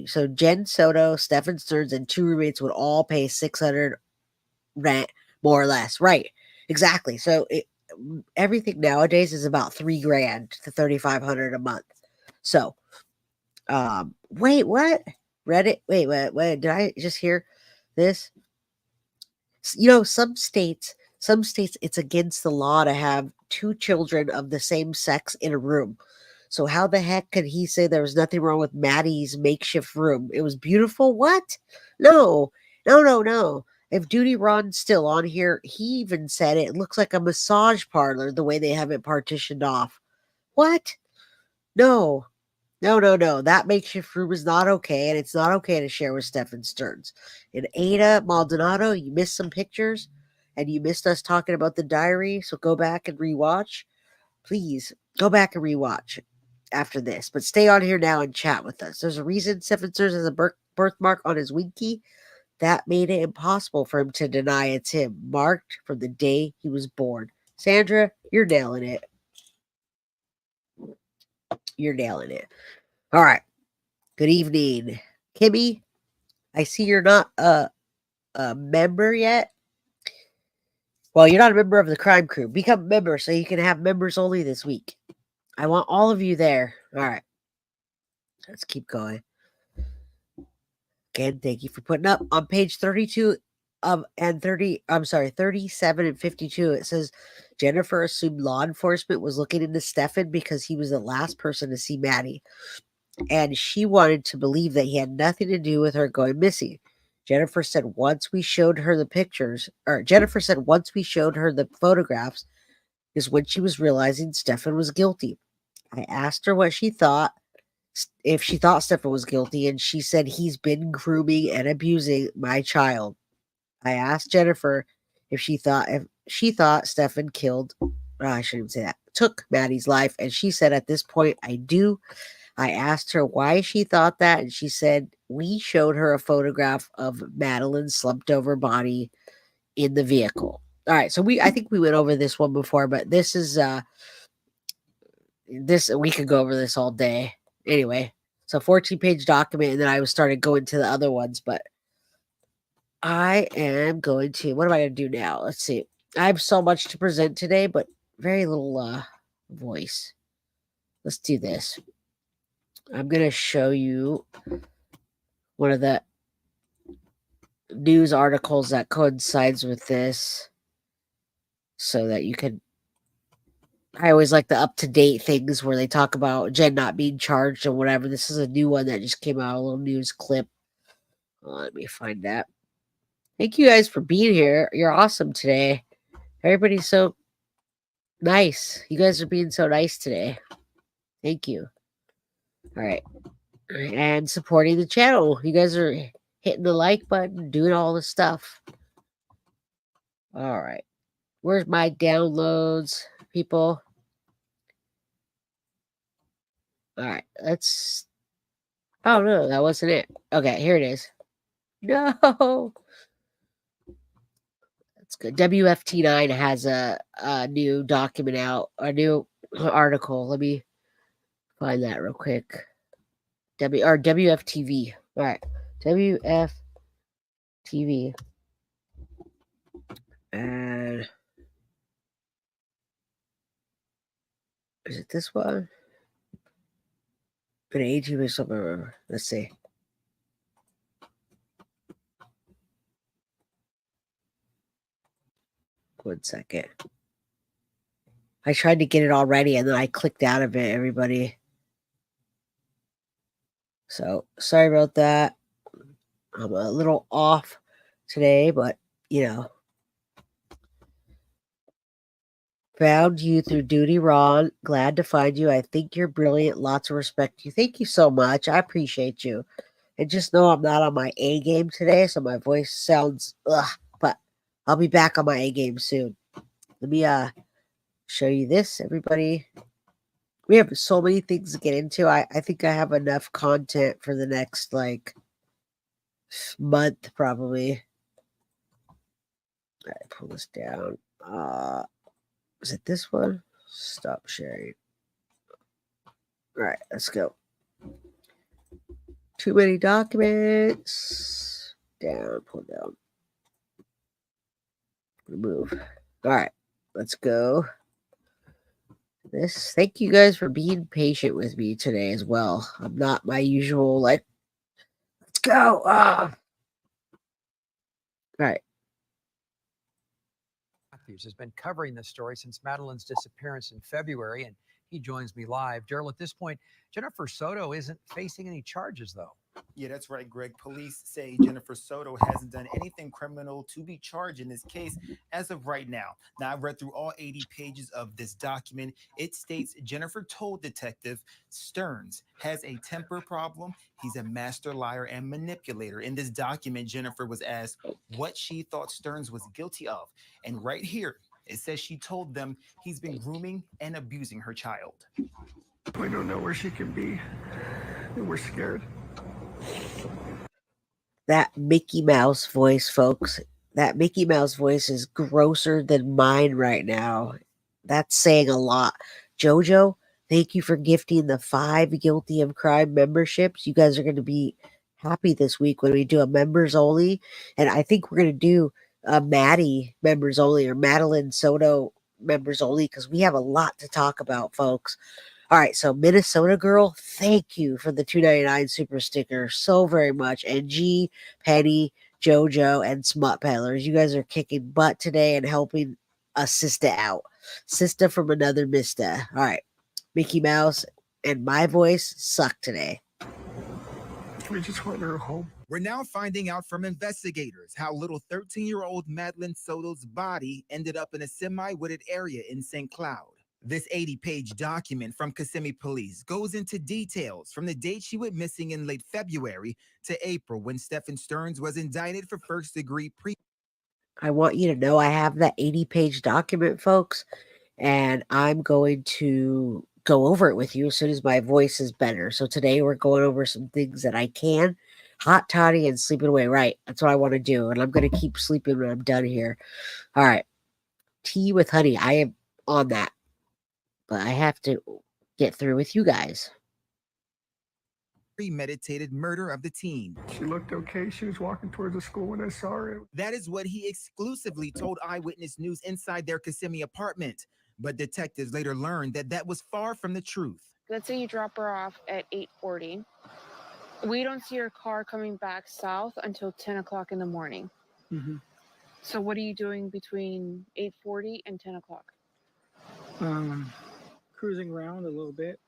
So Jen Soto, Stephan Stearns, and two roommates would all pay $600 rent, more or less. Right. Exactly. So everything nowadays is about $3,000 to $3,500 a month. So, wait, what? Reddit? Wait, did I just hear this? You know, some states, it's against the law to have two children of the same sex in a room. So how the heck could he say there was nothing wrong with Maddie's makeshift room? It was beautiful. What? No. If Duty Ron's still on here, he even said it looks like a massage parlor the way they have it partitioned off. What? No. That makeshift room is not okay, and it's not okay to share with Stephan Stearns. And Ada Maldonado, you missed some pictures, and you missed us talking about the diary, so go back and rewatch. Please, go back and rewatch after this. But stay on here now and chat with us. There's a reason Stephan Stearns has a birthmark on his winky. That made it impossible for him to deny it's him, marked from the day he was born. Sandra, you're nailing it. All right. Good evening. Kimmy, I see you're not a member yet. Well, you're not a member of the crime crew. Become a member so you can have members only this week. I want all of you there. All right. Let's keep going. Again, thank you for putting up. On page 32 and 37 and 52, it says Jennifer assumed law enforcement was looking into Stephan because he was the last person to see Maddie. And she wanted to believe that he had nothing to do with her going missing. Jennifer said once we showed her the photographs is when she was realizing Stephan was guilty. I asked her what she thought, if she thought Stephan was guilty, and she said he's been grooming and abusing my child. I asked Jennifer if she thought Stephan I shouldn't even say that, took Maddie's life, and she said at this point, I do. I asked her why she thought that, and she said we showed her a photograph of Madeline's slumped over body in the vehicle. All right, so I think we went over this one before, but this is we could go over this all day. Anyway, so 14-page document, and then I started going to the other ones, but I am going to, what am I going to do now? Let's see. I have so much to present today, but very little voice. Let's do this. I'm going to show you one of the news articles that coincides with this so that you can, I always like the up-to-date things where they talk about Jenn not being charged or whatever. This is a new one that just came out, a little news clip. Let me find that. Thank you guys for being here. You're awesome today. Everybody's so nice. You guys are being so nice today. Thank you. All right. And supporting the channel. You guys are hitting the like button, doing all the stuff. All right. Where's my downloads, people? All right. Let's. Oh, no, that wasn't it. Okay, here it is. No. That's good. WFT9 has a new document out, a new article. Let me find that real quick. WFTV. All right. WFTV. And is it this one? An age or something. Let's see. One second. I tried to get it already and then I clicked out of it, everybody. So sorry about that. I'm a little off today, but you know. Found you through Duty Ron. Glad to find you. I think you're brilliant. Lots of respect to you. Thank you so much. I appreciate you. And just know I'm not on my A game today, so my voice sounds but I'll be back on my A game soon. Let me show you this, everybody. We have so many things to get into. I think I have enough content for the next month probably. All right, pull this down. Is it this one? Stop sharing. All right, let's go. Too many documents. Down, pull down. Remove. All right, let's go. This. Thank you guys for being patient with me today as well. I'm not my usual, let's go. All right. Has been covering this story since Madeline's disappearance in February, and he joins me live. Gerald, at this point, Jennifer Soto isn't facing any charges, though. Yeah, that's right, Greg. Police say Jennifer Soto hasn't done anything criminal to be charged in this case as of right now. Now, I've read through all 80 pages of this document. It states Jennifer told Detective Stearns has a temper problem. He's a master liar and manipulator. In this document, Jennifer was asked what she thought Stearns was guilty of. And right here, it says she told them he's been grooming and abusing her child. We don't know where she can be, and we're scared. That Mickey Mouse voice, folks. That Mickey Mouse voice is grosser than mine right now. That's saying a lot. Jojo, thank you for gifting the 5 Guilty of Crime memberships. You guys are going to be happy this week when we do a members only. And I think we're going to do Maddie members only, or Madeline Soto members only, because we have a lot to talk about, folks. All right, so Minnesota girl, thank you for the $2.99 super sticker so very much. And G, Penny, JoJo, and Smut Peddlers, you guys are kicking butt today and helping a sister out. Sister from another mister. All right, Mickey Mouse and my voice suck today. We just want her home. We're now finding out from investigators how little 13-year-old Madeline Soto's body ended up in a semi-wooded area in St. Cloud. This 80-page document from Kissimmee Police goes into details from the date she went missing in late February to April, when Stephan Stearns was indicted for first-degree I want you to know I have that 80-page document, folks, and I'm going to go over it with you as soon as my voice is better. So today we're going over some things that I can. Hot toddy and sleeping away. Right. That's what I want to do. And I'm going to keep sleeping when I'm done here. All right. Tea with honey. I am on that. But I have to get through with you guys. premeditated murder of the teen. She looked okay. She was walking towards the school when I saw her. That is what he exclusively told Eyewitness News inside their Kissimmee apartment. But detectives later learned that that was far from the truth. Let's say you drop her off at 8:40. We don't see her car coming back south until 10 o'clock in the morning. Mm-hmm. So what are you doing between 8:40 and 10 o'clock? Cruising around a little bit.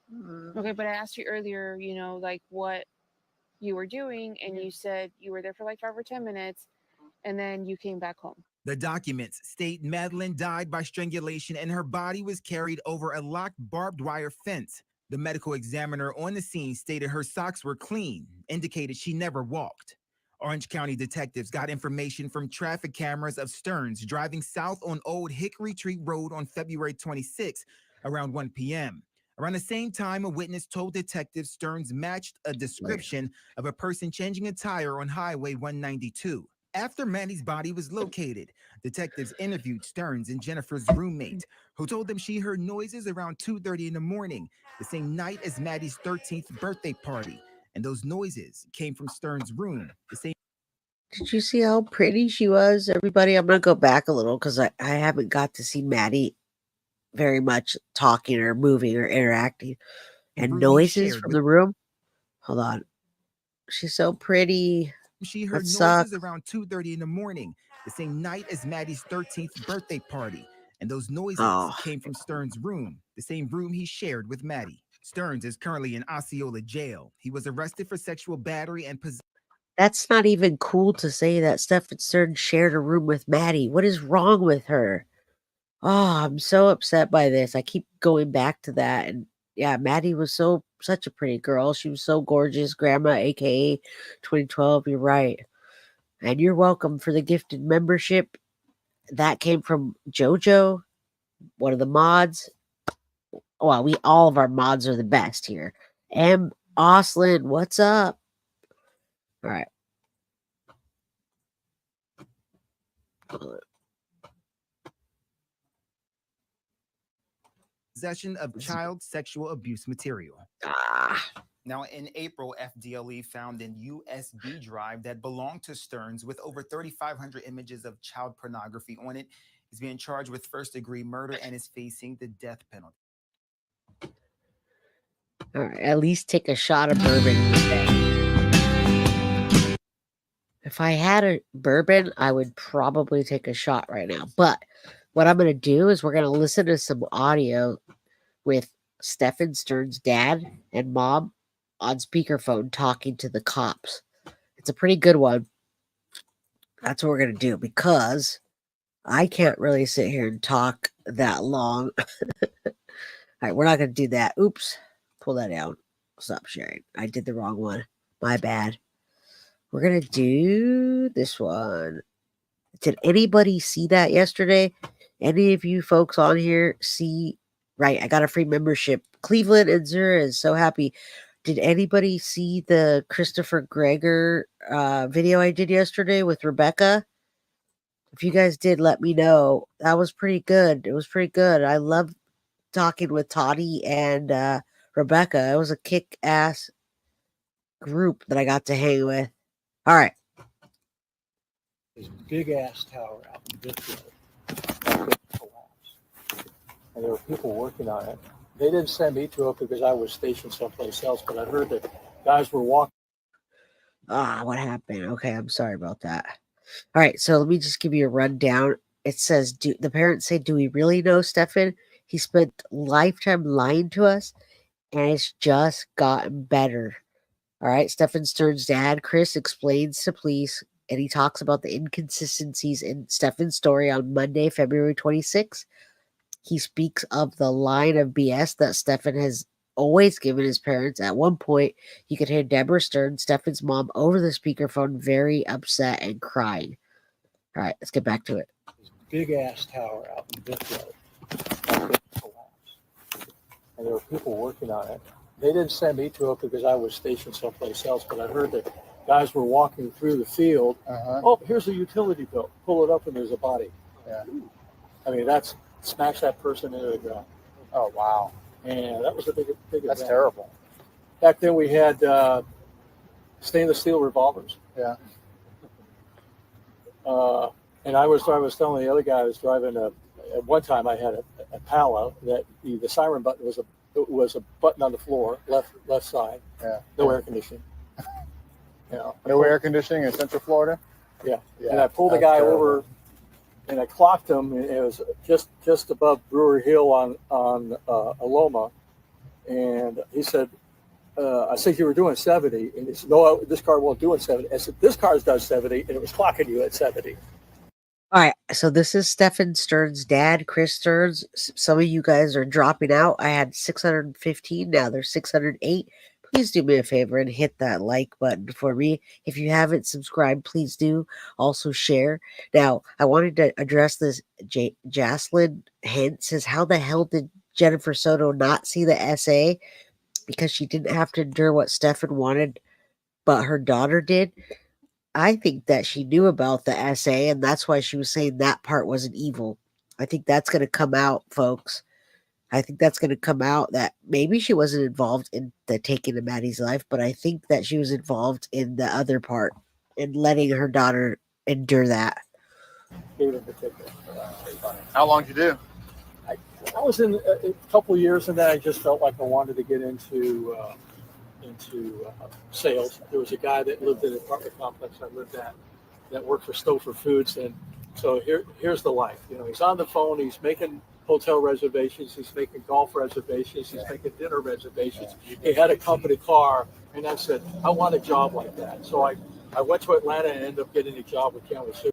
Okay, but I asked you earlier, like what you were doing, and you said you were there for like 5 or 10 minutes, and then you came back home. The documents state Madeline died by strangulation and her body was carried over a locked barbed wire fence. The medical examiner on the scene stated her socks were clean, indicated she never walked. Orange County detectives got information from traffic cameras of Stearns driving south on Old Hickory Tree Road on February 26 around 1 p.m. Around the same time, a witness told detectives Stearns matched a description of a person changing a tire on Highway 192. After Maddie's body was located, detectives interviewed Stearns and Jennifer's roommate, who told them she heard noises around 2:30 in the morning, the same night as Maddie's 13th birthday party. And those noises came from Stearns' room. The same. Did you see how pretty she was, everybody? I'm going to go back a little because I haven't got to see Maddie very much talking or moving or interacting. And noises from the room. Hold on. She's so pretty. She heard noises around 2:30 in the morning, the same night as Maddie's 13th birthday party. And those noises came from Stearns' room, the same room he shared with Maddie. Stearns is currently in Osceola jail. He was arrested for sexual battery and possession. That's not even cool to say that Stephan Stearns shared a room with Maddie. What is wrong with her? Oh, I'm so upset by this. I keep going back to that. And yeah, Maddie was such a pretty girl. She was so gorgeous. Grandma, aka 2012. You're right. And you're welcome for the gifted membership. That came from JoJo, one of the mods. Well, all of our mods are the best here. M. Oslin, what's up? All right. Possession of child sexual abuse material. Now, in April, FDLE found an USB drive that belonged to Stearns with over 3,500 images of child pornography on it. He's being charged with first-degree murder and is facing the death penalty. All right, at least take a shot of bourbon today. If I had a bourbon, I would probably take a shot right now. But what I'm going to do is we're going to listen to some audio with Stephan Stearns' dad and mom on speakerphone talking to the cops. It's a pretty good one. That's what we're going to do because I can't really sit here and talk that long. All right, we're not going to do that. Oops. Pull that down. Stop sharing. I did the wrong one. My bad. We're going to do this one. Did anybody see that yesterday? Any of you folks on here see? Right, I got a free membership. Cleveland and Zura is so happy. Did anybody see the Christopher Gregor video I did yesterday with Rebecca? If you guys did, let me know. That was pretty good. It was pretty good. I love talking with Toddy and Rebecca. It was a kick-ass group that I got to hang with. All right. This big ass tower out in Bitfield that collapsed, and there were people working on it. They didn't send me to it because I was stationed someplace else, but I heard that guys were walking. What happened? Okay, I'm sorry about that. All right, so let me just give you a rundown. It says, the parents say, do we really know Stephan? He spent lifetime lying to us, and it's just gotten better. All right, Stephan Stern's dad, Chris, explains to police, and he talks about the inconsistencies in Stephan's story on Monday, February 26th. He speaks of the line of BS that Stephan has always given his parents. At one point, you could hear Deborah Stern, Stephan's mom, over the speakerphone, very upset and crying. All right, let's get back to it. This big ass tower out in Bitfield that collapsed, and there were people working on it. They didn't send me to it because I was stationed someplace else, but I heard that guys were walking through the field. Oh, here's a utility bill. Pull it up, and there's a body. Yeah. I mean, that's smash that person into the ground. Oh, wow. And that was a big That's event. terrible. Back then, we had stainless steel revolvers. Yeah. And I was telling the other guy I was driving at one time I had a Pala that the siren button was a button on the floor, left side. Yeah. No air conditioning. No air conditioning in Central Florida? Yeah. And I pulled the guy over and I clocked him, and it was just above Brewer Hill on Aloma. And he said, I said, you were doing 70. And he said, no, this car won't do it 70. I said, this car does 70, and it was clocking you at 70. All right, so this is Stephan Stern's dad, Chris Stearns. Some of you guys are dropping out. I had 615, now there's 608. Please do me a favor and hit that like button for me. If you haven't subscribed, please do. Also share. Now, I wanted to address this. Jaslyn Hint says, how the hell did Jennifer Soto not see the essay? Because she didn't have to endure what Stephan wanted, but her daughter did. I think that she knew about the essay, and that's why she was saying that part wasn't evil. I think that's going to come out, folks. I think that's going to come out that maybe she wasn't involved in the taking of Maddie's life, but I think that she was involved in the other part and letting her daughter endure that. How long did you do? I was in a couple of years, and then I just felt like I wanted to get into sales. There was a guy that lived in an apartment complex I lived at that worked for Stouffer Foods, and so here's the life. He's on the phone, he's making hotel reservations, he's making golf reservations, he's making dinner reservations. He had a company car, and I said, I want a job like that. So I went to Atlanta and ended up getting a job with Kansas City.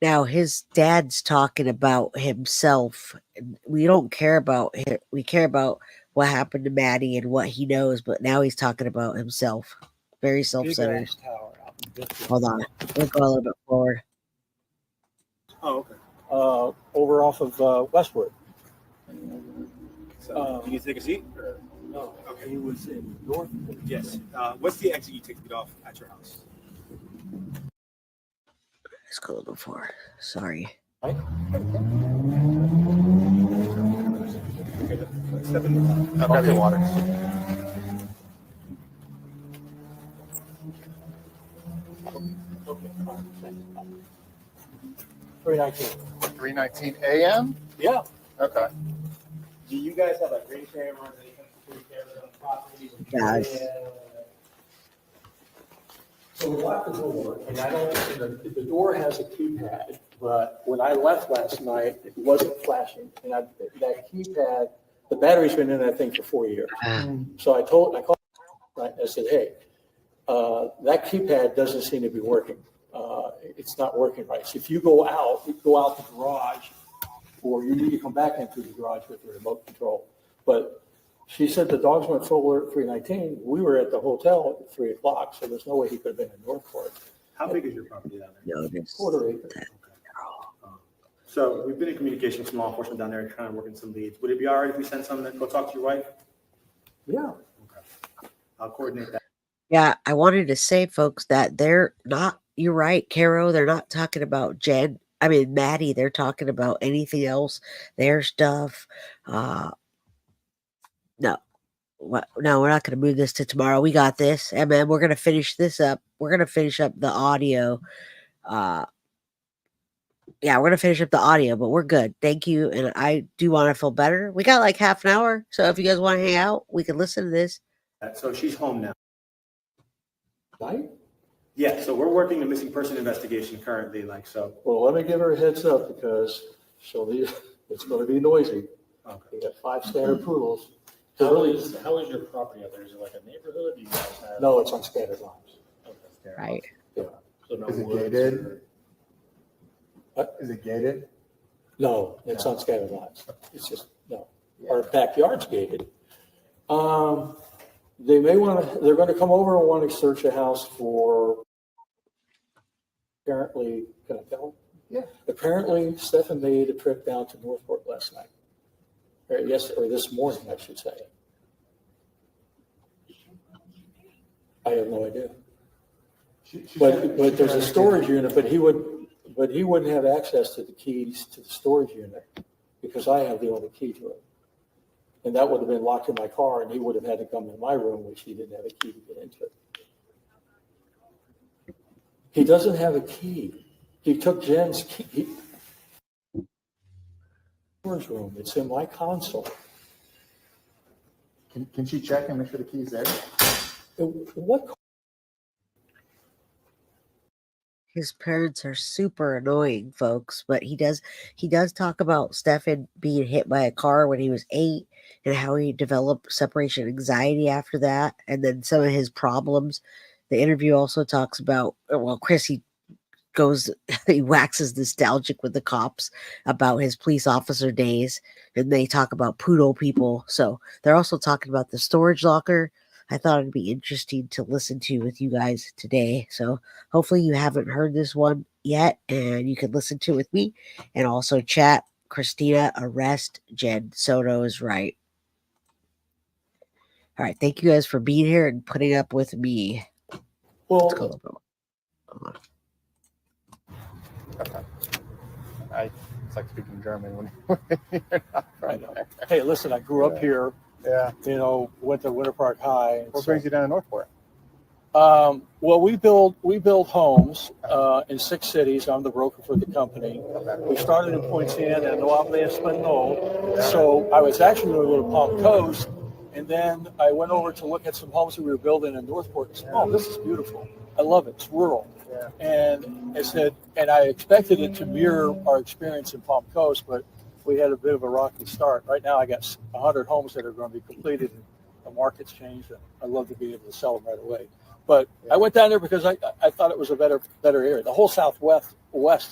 Now, his dad's talking about himself. We don't care about him. We care about what happened to Maddie and what he knows, but now he's talking about himself. Very self-centered. Hold on. We'll go a little bit forward. Oh, okay. Over off of Westwood. So, you can take a seat? Or? No. Okay. He was in North. Yes. What's the exit you take to get off at your house? Let's go a little forward. Sorry. Right? Okay, I'll grab your water. Okay. 319. 3:19 a.m.? Yeah. Okay. Do you guys have like ring cameras, any kind of security cameras on the property? Guys. So we locked the door, and the door has a keypad, but when I left last night, it wasn't flashing. And that keypad, the battery's been in that thing for 4 years. So I called, I said, hey, that keypad doesn't seem to be working. It's not working right. So if you go out the garage, or you need to come back into the garage with the remote control. But she said the dogs went full alert at 3:19. We were at the hotel at 3 o'clock, so there's no way he could have been in Northport. How big is your property down there? No, it's Quarter acre. So we've been in communication with law enforcement down there trying to work in some leads. Would it be all right if we send someone to go talk to your wife? Yeah. Okay. I'll coordinate that. Yeah, I wanted to say, folks, that they're not, you're right, Caro, they're not talking about Maddie, they're talking about anything else, their stuff. No, we're not going to move this to tomorrow. We got this. And man, we're going to finish this up. We're going to finish up the audio Yeah, we're gonna finish up the audio, but we're good. Thank you, and I do want to feel better. We got like half an hour, so if you guys want to hang out, we can listen to this. So she's home now. Right? Yeah, so we're working the missing person investigation currently, like, so. Well, let me give her a heads up because it's going to be noisy. Okay. We got 5 standard poodles. How is your property out there? Is it like a neighborhood? Do you guys have? No, it's on standard lines. Okay. Right. Yeah. So no Is it woods gated? or- What? Is it gated? No, it's on standard lines. It's just, no. Our backyard's gated. They may want to, they're going to come over and want to search a house for, apparently, can I tell them? Yeah. Apparently, Stephan made a trip down to Northport last night. Or this morning, I should say. I have no idea. But there's a storage unit, but he wouldn't have access to the keys to the storage unit because I have the only key to it. And that would have been locked in my car and he would have had to come in my room, which he didn't have a key to get into it. He doesn't have a key. He took Jenn's key. Storage room. It's in my console. Can she check and make sure the key's there? What? His parents are super annoying, folks, but he does talk about Stephan being hit by a car when he was 8 and how he developed separation anxiety after that, and then some of his problems. The interview also talks about, well, Chris, he waxes nostalgic with the cops about his police officer days, and they talk about poodle people. So they're also talking about the storage locker. I thought it'd be interesting to listen to with you guys today. So hopefully you haven't heard this one yet and you can listen to it with me and also chat. Christina, arrest Jenn. Soto is right. All right. Thank you guys for being here and putting up with me. Well, Okay. It's like speaking German when you're not I know. Hey, listen, I grew up here. Yeah. You know, went to Winter Park High. What brings you down to Northport? Well, we build homes in 6 cities. I'm the broker for the company. We started in Poinciana and Nuevo Espanol. So I was actually going to go to Palm Coast, and then I went over to look at some homes that we were building in Northport. And said, oh, this is beautiful. I love it. It's rural. Yeah. And I said, and I expected it to mirror our experience in Palm Coast, but we had a bit of a rocky start. Right now, I got 100 homes that are going to be completed. And the market's changed, and I'd love to be able to sell them right away. But I went down there because I thought it was a better area. The whole Southwest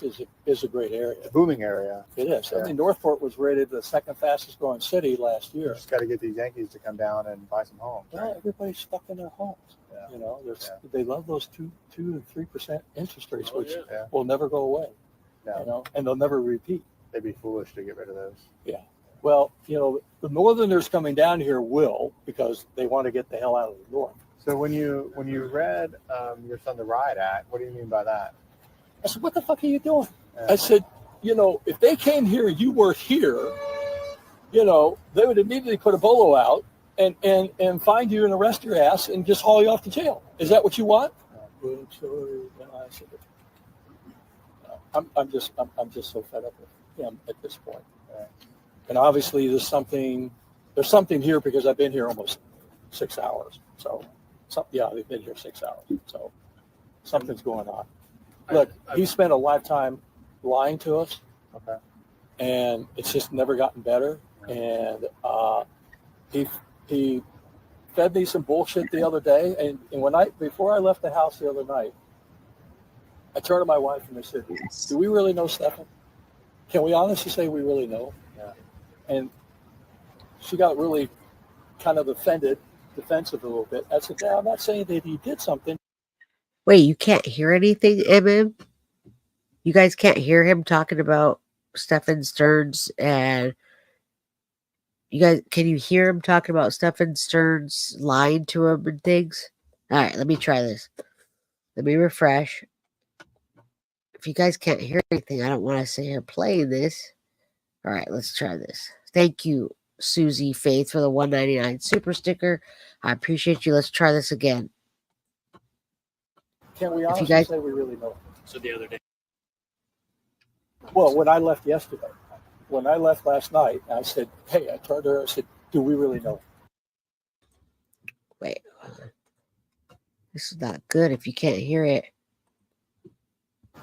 is a great area. It's a booming area. It is. Yeah. I mean, Northport was rated the 2nd fastest growing city last year. Just got to get these Yankees to come down and buy some homes. Well, Right? everybody's stuck in their homes. Yeah. You know, they love those 2 and 3% interest rates, which Yeah. will never go away. No. You know, and they'll never repeat. They'd be foolish to get rid of those. Yeah. Well, you know, the Northerners coming down here will because they want to get the hell out of the North. So when you read your son the Riot Act, what do you mean by that? I said, what the fuck are you doing? Yeah. I said, you know, if they came here and you weren't here, you know, they would immediately put a bolo out and find you and arrest your ass and just haul you off to jail. Is that what you want? I'm just so fed up with him at this point. Right. And obviously there's something here because I've been here almost 6 hours. So they've been here 6 hours. So something's going on. Look, he spent a lifetime lying to us. Okay. And it's just never gotten better. And he fed me some bullshit the other day. And before I left the house the other night, I turned to my wife and I said, do we really know Stephan? Can we honestly say we really know? Yeah. And she got really kind of defensive a little bit. I said, I'm not saying that he did something. Wait, you can't hear anything, MM? You guys can't hear him talking about Stephan Stearns and can you hear him talking about Stephan Stearns lying to him and things? All right, let me try this. Let me refresh. If you guys can't hear anything, I don't want to sit here playing this. All right, let's try this. Thank you, Susie Faith, for the $1.99 super sticker. I appreciate you. Let's try this again. Can we honestly say we really know? So the other day. Well, when I left yesterday, when I left last night, I said, hey, I turned to her, I said, do we really know? Wait. This is not good if you can't hear it.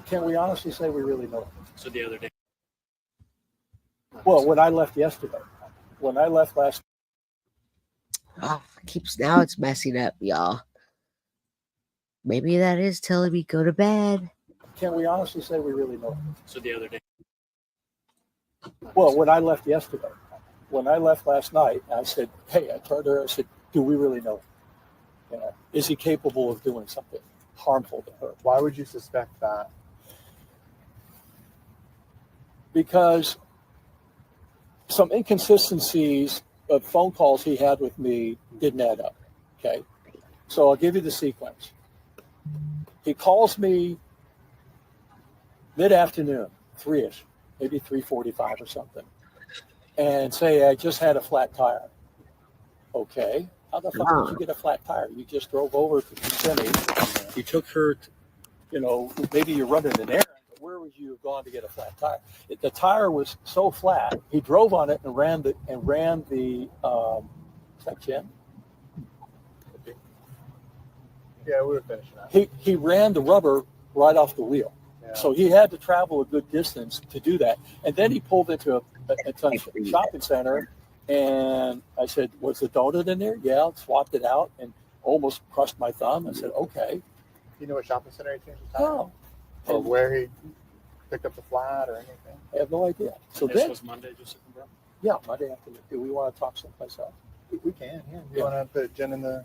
Can we honestly say we really know? So the other day. Well, when I left yesterday, when I left last. Oh, now it's messing up, y'all. Maybe that is telling me go to bed. Can we honestly say we really know? So the other day. Well, when I left yesterday, when I left last night, I said, hey, I turned to her, I said, do we really know? You know, is he capable of doing something harmful to her? Why would you suspect that? Because some inconsistencies of phone calls he had with me didn't add up. Okay. So I'll give you the sequence. He calls me mid-afternoon, 3-ish, maybe 3:45 or something, and say, I just had a flat tire. Okay. How the fuck did you get a flat tire? You just drove over to Kissimmee. You took her, maybe you're running an errand, but where would you have gone to get a flat tire? The tire was so flat, he drove on it and ran the is that Jenn? Yeah, we were finishing that. He ran the rubber right off the wheel. Yeah. So he had to travel a good distance to do that. And then he pulled into a shopping center, and I said, was the donut in there? Yeah, swapped it out and almost crushed my thumb. I said, okay. You know what shopping center he changed his tire? No. Or where he picked up the flat or anything? I have no idea. So this was Monday, just bro. Yeah, Monday afternoon. Do we want to talk someplace else? We can, yeah. You want to put Jenn in the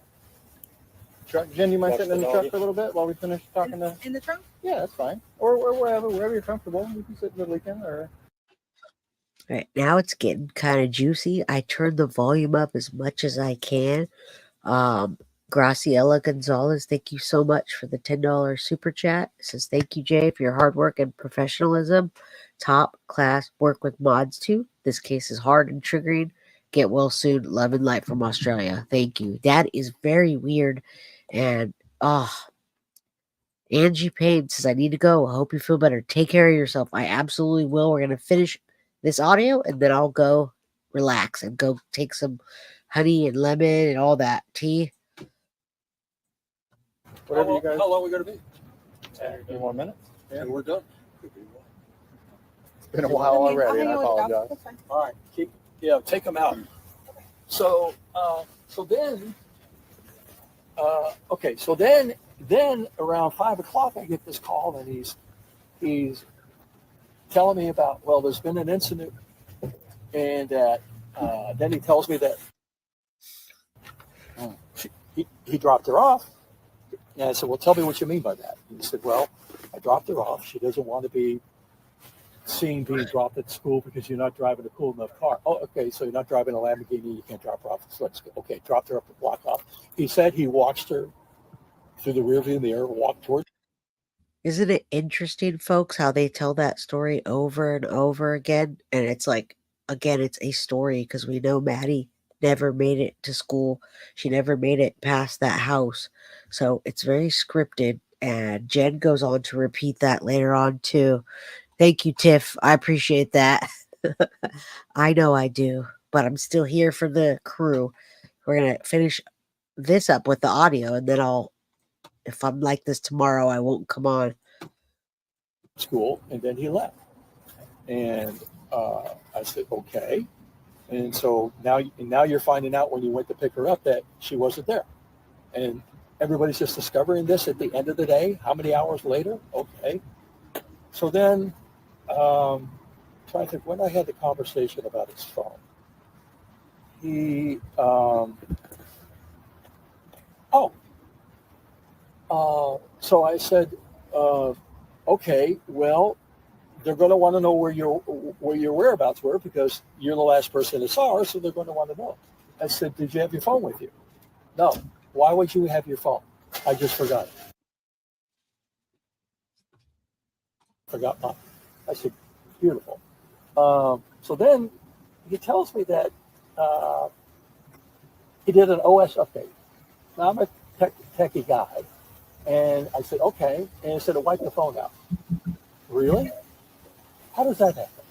truck? Jenn, you mind sitting in the truck for a little bit while we finish talking to? In the trunk? Yeah, that's fine. Or wherever you're comfortable. You can sit in the weekend or. All right, now it's getting kind of juicy. I turned the volume up as much as I can. Graciela Gonzalez, thank you so much for the $10 super chat. It says, thank you, Jay, for your hard work and professionalism. Top class work with mods too. This case is hard and triggering. Get well soon. Love and light from Australia. Thank you. That is very weird. And Angie Payne says, I need to go. I hope you feel better. Take care of yourself. I absolutely will. We're going to finish this audio and then I'll go relax and go take some honey and lemon and all that tea. Whatever you guys. How long are we going to be? 10 more minutes. Yeah, we're done. It's been a while already. I apologize. All right, take them out. So then around 5 o'clock, I get this call, and he's telling me about, well, there's been an incident, and that then he tells me that he dropped her off. And I said, well, tell me what you mean by that. And he said, well, I dropped her off. She doesn't want to be seen being dropped at school because you're not driving a cool enough car. Oh, okay, so you're not driving a Lamborghini, you can't drop her off. So let's go. Okay, dropped her up the block off. He said he watched her through the rearview mirror, walked towards. Isn't it interesting, folks, how they tell that story over and over again? And it's like, again, it's a story because we know Maddie never made it to school. She never made it past that house. So it's very scripted. And Jenn goes on to repeat that later on, too. Thank you, Tiff. I appreciate that. I know I do. But I'm still here for the crew. We're going to finish this up with the audio. And then if I'm like this tomorrow, I won't come on. School. And then he left. And I said, okay. And so now you're finding out when you went to pick her up that she wasn't there. And everybody's just discovering this at the end of the day. How many hours later? Okay. So then, trying to think when I had the conversation about his phone. So I said, okay, well, they're going to want to know where your whereabouts were because you're the last person that saw her, so they're going to want to know. I said, did you have your phone with you? No. Why would you have your phone? I just forgot it. Forgot mine. I said, beautiful. So then he tells me that he did an OS update. Now, I'm a techie guy. And I said, okay. And he said, wipe the phone out. Really? How does that happen?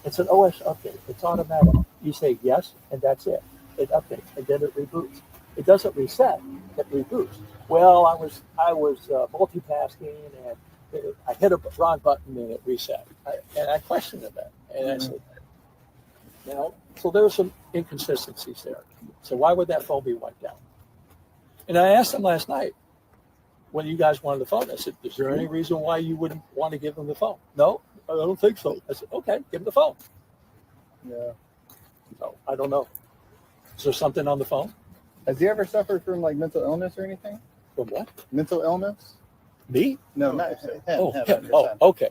It's an OS update. It's automatic. You say yes, and that's it. It updates, and then it reboots. It doesn't reset. It reboots. Well, I was multitasking, and I hit a wrong button, and it reset. And I questioned that, and I said, so there's some inconsistencies there. So why would that phone be wiped out? And I asked him last night when you guys wanted the phone. I said, is there any reason why you wouldn't want to give them the phone? No, I don't think so. I said, okay, give them the phone. Yeah. So I don't know. Is there something on the phone? Has he ever suffered from like mental illness or anything? From what? Mental illness? Me? No, not him. Him. Oh, okay.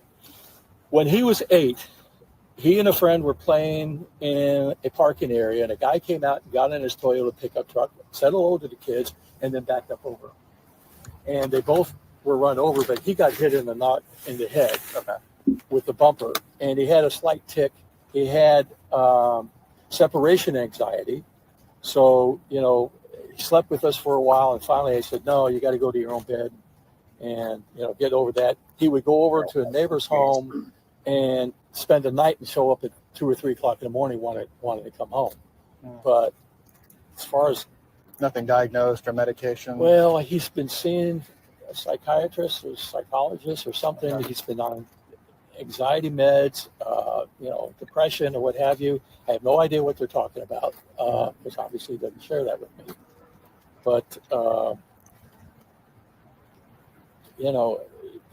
When he was 8, he and a friend were playing in a parking area, and a guy came out and got in his Toyota pickup truck, said hello to the kids, and then backed up over. And they both were run over, but he got hit in the head with the bumper, and he had a slight tick. He had separation anxiety. So, he slept with us for a while, and finally I said, no, you got to go to your own bed and, get over that. He would go over to a neighbor's home and spend the night and show up at 2 or 3 o'clock in the morning wanted to come home. But as far as nothing diagnosed or medication. Well, he's been seeing a psychiatrist or psychologist or something. Okay. He's been on anxiety meds, depression or what have you. I have no idea what they're talking about because obviously he doesn't share that with me. But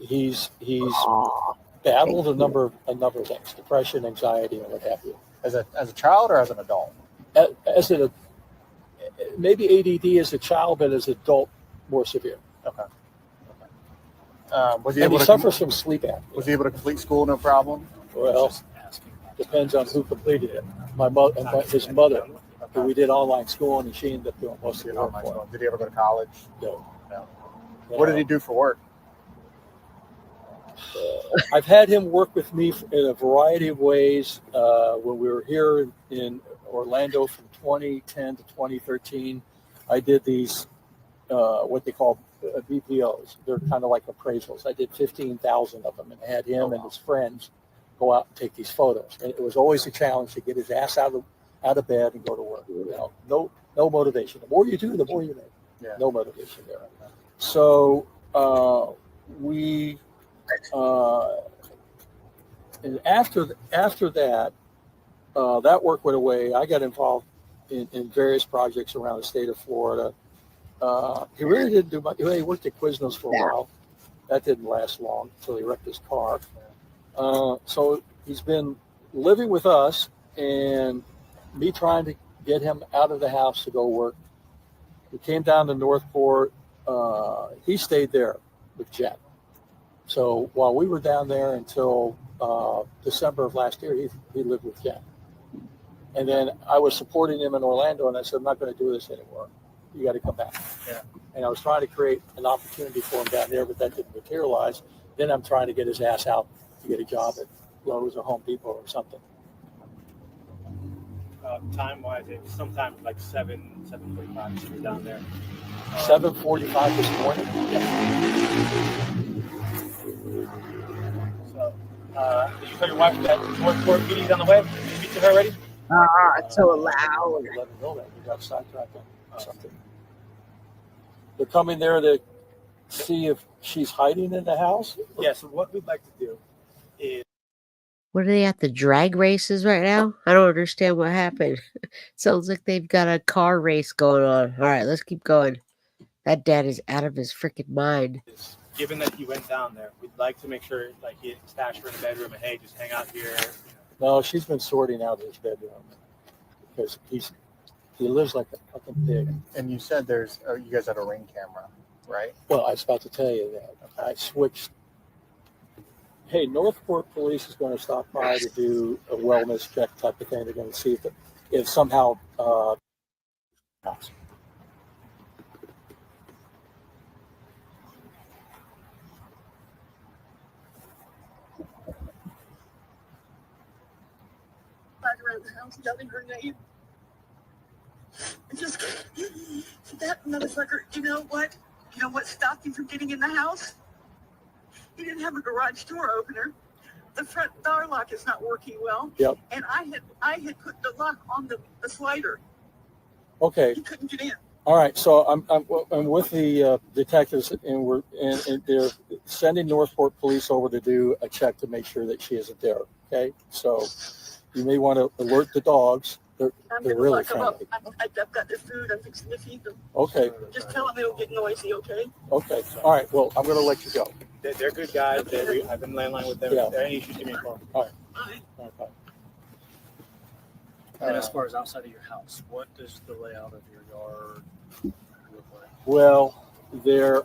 he's battled a number of things: depression, anxiety, and what have you. As a child or as an adult? Maybe ADD as a child, but as an adult, more severe. Okay. He suffers from sleep apnea. Was he able to complete school no problem? Well, depends on who completed it. His mother, who we did online schooling, and she ended up doing most of the work for him. Did he ever go to college? No. What did he do for work? I've had him work with me in a variety of ways. When we were here in Orlando from 2010 to 2013, I did these, what they call BPOs. They're kind of like appraisals. I did 15,000 of them and had him and his friends go out and take these photos. And it was always a challenge to get his ass out of bed and go to work. No motivation. The more you do, the more you make. Yeah. No motivation there. So and after that, that work went away. I got involved in various projects around the state of Florida. He really didn't do much. He worked at Quiznos for a while. That didn't last long until he wrecked his car. So he's been living with us and me trying to get him out of the house to go work. He came down to Northport. He stayed there with Jenn. So while we were down there until December of last year, he lived with Jenn. And then I was supporting him in Orlando, and I said, I'm not going to do this anymore. You got to come back. Yeah. And I was trying to create an opportunity for him down there, but that didn't materialize. Then I'm trying to get his ass out to get a job at Lowe's or Home Depot or something. Time-wise, it's sometime like 7:45. She was down there. 7:45 this morning. Yeah. So, did you tell your wife that Northport meeting's on the way? Did you speak to her already? It's so loud. Let me know that we got sidetracked on something. They're coming there to see if she's hiding in the house. Yeah. So what we'd like to do is. What are they at, the drag races right now? I don't understand what happened. Sounds like they've got a car race going on. All right, let's keep going. That dad is out of his freaking mind. Given that he went down there, we'd like to make sure like he stashed her in the bedroom and hey, just hang out here. No, she's been sorting out his bedroom because he lives like a fucking pig. And you said you guys had a Ring camera, right? Well, I was about to tell you that. I switched. Hey, Northport Police is going to stop by to do a wellness check type of thing. They're going to see if somehow house. Around the house yelling her name. And just that motherfucker, you know what? You know what stopped him from getting in the house? He didn't have a garage door opener. the front door lock is not working well. Yep. And I had put the lock on the slider. Okay. You couldn't get in. All right. So I'm with the detectives, and they're sending Northport Police over to do a check to make sure that she isn't there. Okay. So you may want to alert the dogs. They're really Lock them up. friendly. I've got their food. I'm fixing to feed them. Okay. Just tell them they don't get noisy, okay? Okay. All right. Well, I'm going to let you go. They're good guys. I've been landline with them. Yeah. If there are any issues, give me a call. All right. All right. Bye. And as far as outside of your house, what does the layout of your yard look like? Well, there's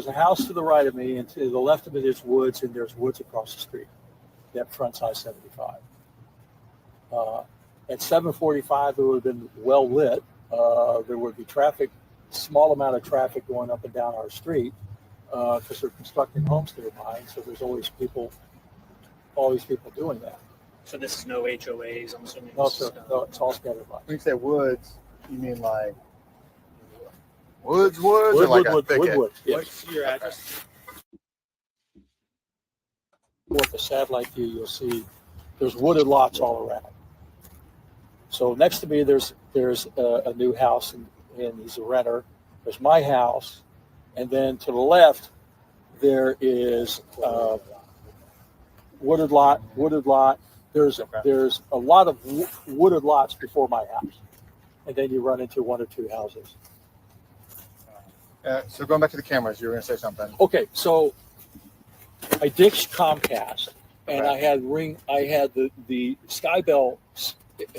a house to the right of me, and to the left of it is woods, and there's woods across the street. That fronts I-75. At 7:45, it would have been well lit. There would be traffic, small amount of traffic going up and down our street because they're constructing homes nearby. So there's always people doing that. So this is no HOAs, I'm assuming? No, sir. No, it's all scattered by. When you say woods, you mean like woods, or like a thicket? Wood. Yeah. What's your address? With the satellite view, you'll see there's wooded lots all around. So next to me, there's a new house, and he's a renter. There's my house, and then to the left, there is wooded lot. There's a lot of wooded lots before my house, and then you run into one or two houses. So going back to the cameras, you were going to say something. Okay, so I ditched Comcast, and I had the Sky Bell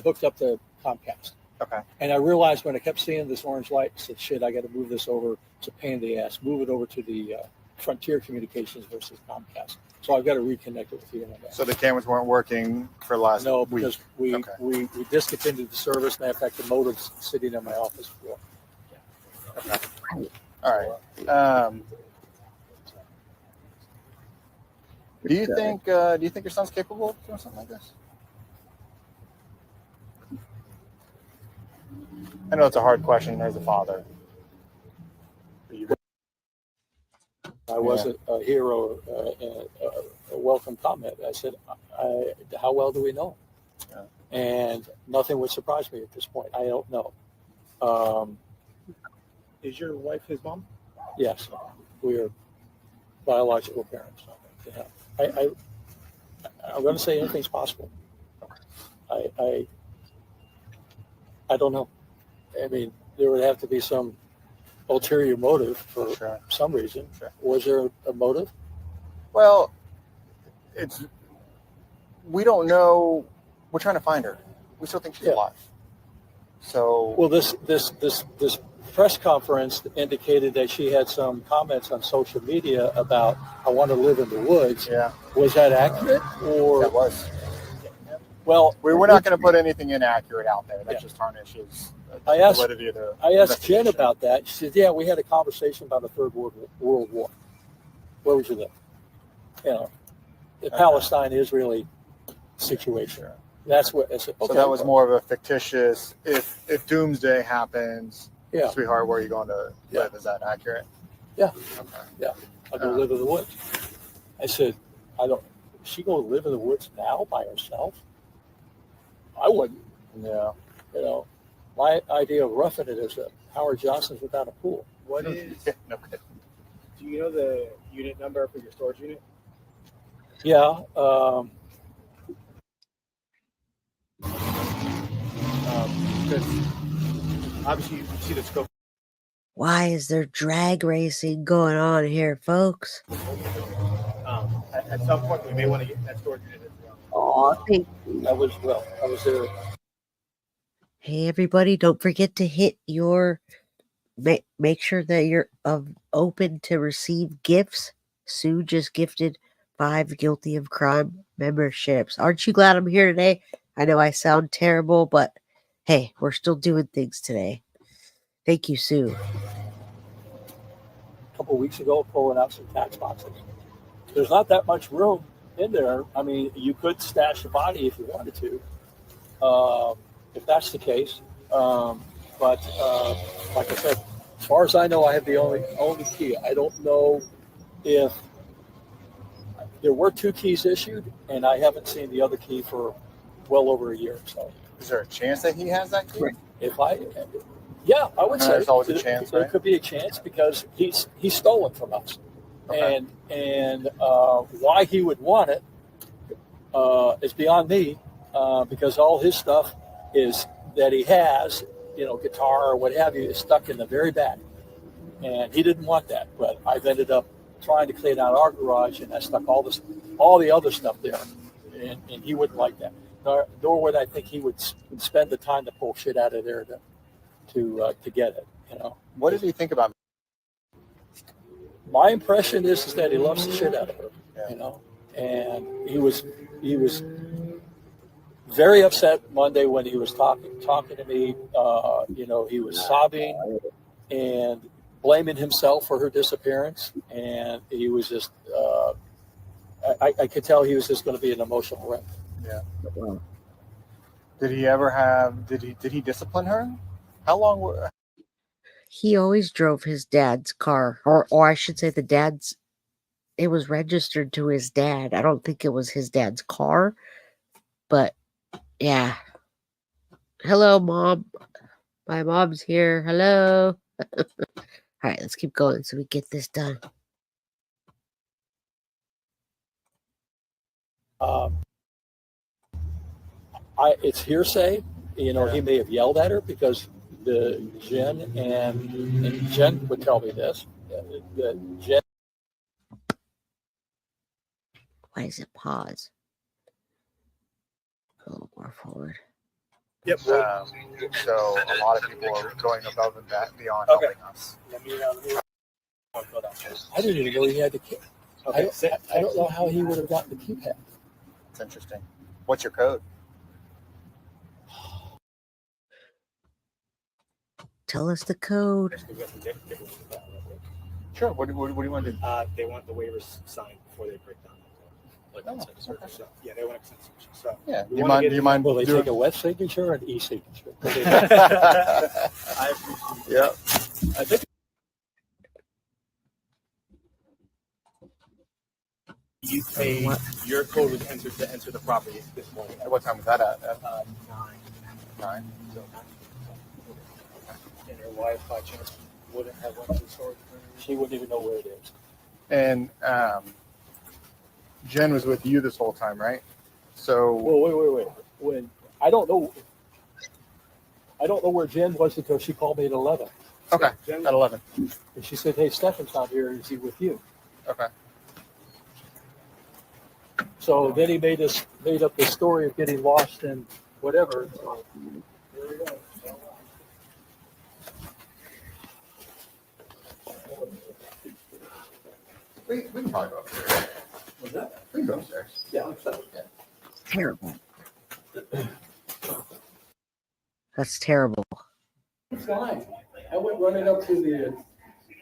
hooked up to Comcast. Okay. And I realized when I kept seeing this orange light, I said, shit, I got to move this over. It's a pain in the ass. Move it over to the Frontier Communications versus Comcast. So I've got to reconnect it with the internet. So the cameras weren't working for last No, week? because we discontinued the service. Matter of fact, the modem's sitting on my office floor. Okay. All right. Do you think your son's capable of doing something like this? I know it's a hard question as a father. I wasn't a hero, a welcome comment. I said, how well do we know him? Yeah. And nothing would surprise me at this point. I don't know. Is your wife his mom? Yes, we are biological parents. Yeah. I'm going to say anything's possible. I don't know. I mean, there would have to be some ulterior motive for some reason. Sure. Was there a motive? Well, we don't know. We're trying to find her. We still think she's alive. So well, this press conference indicated that she had some comments on social media about I want to live in the woods. Yeah. Was that accurate or that was? Well, we're not going to put anything inaccurate out there. That just tarnishes I asked the Jenn about that. She said, yeah, we had a conversation about a third world war. Where would you live? You know, the Palestine-Israeli situation. That's what I said. Okay, so that was more of a fictitious, if doomsday happens, sweetheart, where are you going to live? Is that accurate? Yeah. Okay. Yeah. I'll go live in the woods. I said, she go live in the woods now by herself? I wouldn't. Yeah. You know, my idea of roughing it is that Howard Johnson's without a pool. What is? No kidding. Do you know the unit number for your storage unit? Yeah. Because obviously you see the scope. Why is there drag racing going on here, folks? At some point, we may want to get that storage unit as well. Oh, thank you. I was there. Hey, everybody, don't forget to hit your... Make sure that you're open to receive gifts. Sue just gifted 5 Guilty of Crime memberships. Aren't you glad I'm here today? I know I sound terrible, but hey, we're still doing things today. Thank you, Sue. A couple of weeks ago, pulling out some tax boxes. There's not that much room in there. I mean, you could stash a body if you wanted to, if that's the case. But like I said, as far as I know, I have the only key. I don't know if there were 2 keys issued, and I haven't seen the other key for well over a year. So, is there a chance that he has that key? if I, yeah, I would say there's always a chance, there right? could be a chance because he's stolen from us, Okay. and why he would want it is beyond me, because all his stuff is that he has, guitar or what have you, is stuck in the very back, and he didn't want that. But I've ended up trying to clean out our garage, and I stuck all the other stuff there, and he wouldn't like that. Nor would I think he would spend the time to pull shit out of there to get it. What does he think about me? My impression is that he loves the shit out of her, and he was very upset Monday when he was talking to me. He was sobbing and blaming himself for her disappearance, and he was just I could tell he was just going to be an emotional wreck. Yeah. Did he discipline her? How long? He always drove his dad's car, or I should say it was registered to his dad. I don't think it was his dad's car, but yeah. Hello, Mom. My mom's here. Hello. All right, let's keep going so we get this done. It's hearsay. He may have yelled at her because Jenn and Jenn would tell me this. That Jenn. Why does it pause? A little more forward. Yep. So a lot of people are going above and beyond helping us. I didn't even know he had the key. Okay. I don't know how he would have gotten the keypad. It's interesting. What's your code? Tell us the code. Sure. What do you want to do? They want the waivers signed before they break down. So, yeah, they want to consent. So, yeah. Do you mind? Will they take a wet signature or an e-signature? I appreciate it. Yeah. I think you paid your code was entered to enter the property this morning. What time was that at? 9. So, and your wife by chance wouldn't have went to the storage room. she wouldn't even know where it is. and Jenn was with you this whole time, right? So. Well, wait. When I don't know where Jenn was until she called me at 11. Okay. At 11. And she said, "Hey, Stephan's not here. Is he with you?" Okay. So then he made up this story of getting lost and whatever. So, there we go. We can probably go upstairs. Was that? We can go upstairs. Yeah. Terrible. That's terrible. Fine. I went running up to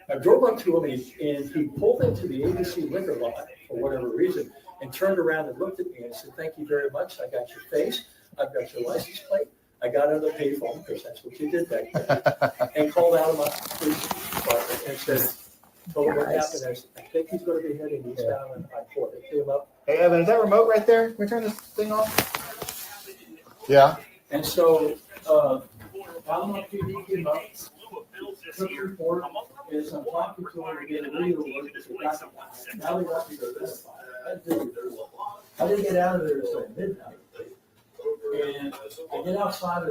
I drove up to him and he pulled into the ABC liquor lot for whatever reason and turned around and looked at me and said, "Thank you very much. I got your face. I've got your license plate. I got on the payphone," because that's what you did back then, and called out of my police department and said, "Told him what happened." I said, "I think he's going to be heading eastbound on I-4." They came up. Hey, Evan, is that remote right there? Can we turn this thing off? Yeah. And so, Alamo PD came up, took the report, is I'm talking to him to get a video alert, because they got now they got me to verify. I didn't get out of there until midnight. And I get outside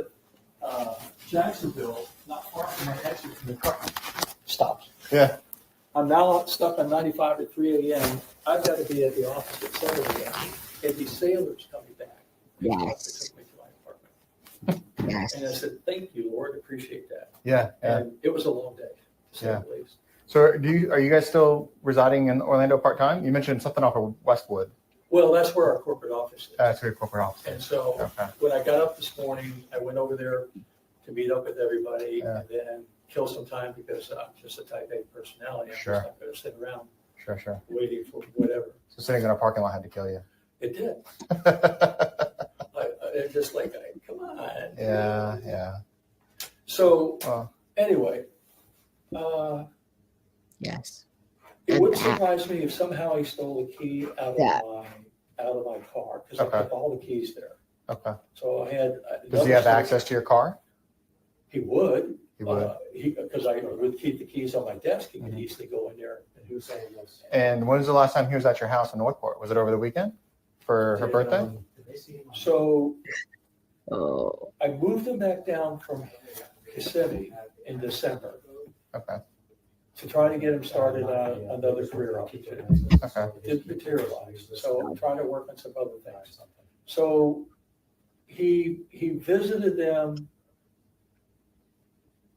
of Jacksonville, not far from my exit, and the car stops. Yeah. I'm now stuck on 95 at 3 a.m. I've got to be at the office at 7 a.m. And these sailors coming back. Yes. They took me to my apartment. Yes. And I said, "Thank you, Lord, appreciate that." Yeah. Yeah. And it was a long day, to say the least. So are you guys still residing in Orlando part-time? You mentioned something off of Westwood. Well, that's where our corporate office is. That's where your corporate office And is. so Okay. when I got up this morning, I went over there to meet up with everybody and then kill some time because I'm just a type A personality. I'm Sure. just not going to sit around Sure. waiting for whatever. So sitting in a parking lot had to kill you. It did. It's just like, come on. Yeah. So anyway, Yes. It and wouldn't Pat. surprise me if somehow he stole the key out of my car, because I kept all the keys there. Okay. So I had. Does he have access to your car? He would. He would. Because I would keep the keys on my desk. He could easily go in there. And he was saying yes. And when was the last time he was at your house in Northport? Was it over the weekend for her birthday? So I moved him back down from Kissimmee in December. Okay. To try to get him started on another career opportunity. Okay. Didn't materialize. So I'm trying to work on some other things. So he visited them.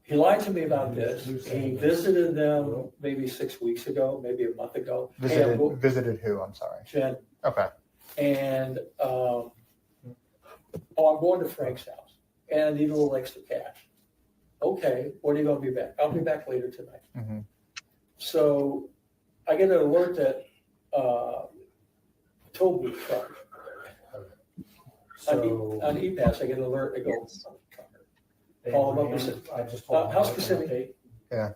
He lied to me about this. He visited them maybe 6 weeks ago, maybe a month ago. Visited who? I'm sorry. Jenn. Okay. And I'm going to Frank's house and I need a little extra cash. Okay, when are you going to be back? I'll be back later tonight. Mm-hmm. So I get an alert that toll booth truck. On E-Pass, I get an alert. I go, call him up and said, how's Kissimmee? Yeah.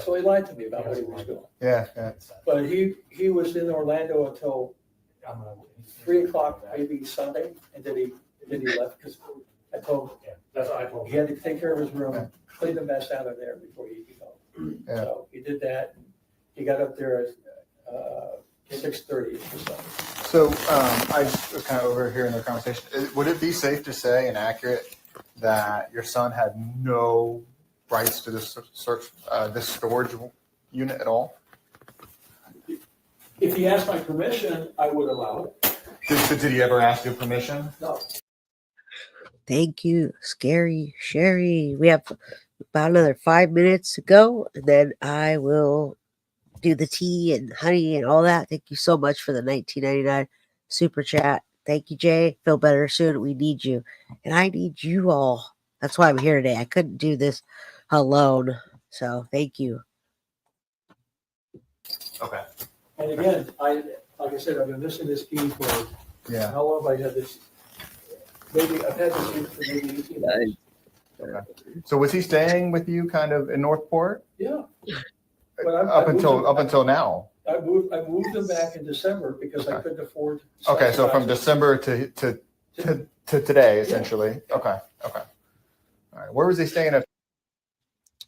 So he lied to me about what he was doing. Yeah, yeah. But he was in Orlando until 3:00, maybe Sunday, and then he left because I told him he had to take care of his room, clean the mess out of there before he could go. Yeah. So he did that. He got up there at 6:30 or something. So I was kind of overhearing the conversation. Would it be safe to say and accurate that your son had no rights to this this storage unit at all? If he asked my permission, I would allow it. Did he ever ask your permission? No. Thank you, Scary Sherry. We have about another 5 minutes to go, and then I will do the tea and honey and all that. Thank you so much for the 1999 super chat. Thank you, Jay. Feel better soon. We need you, and I need you all. That's why I'm here today. I couldn't do this alone, so thank you. Okay. And again, like I said, I've been missing this key for how long have I had this? Maybe I've had this key for maybe 18 months. Okay. So was he staying with you kind of in Northport? Yeah. Up until now. I moved him back in December because I couldn't afford. Okay, so from December to today, essentially. Yeah. Okay. All right. Where was he staying at?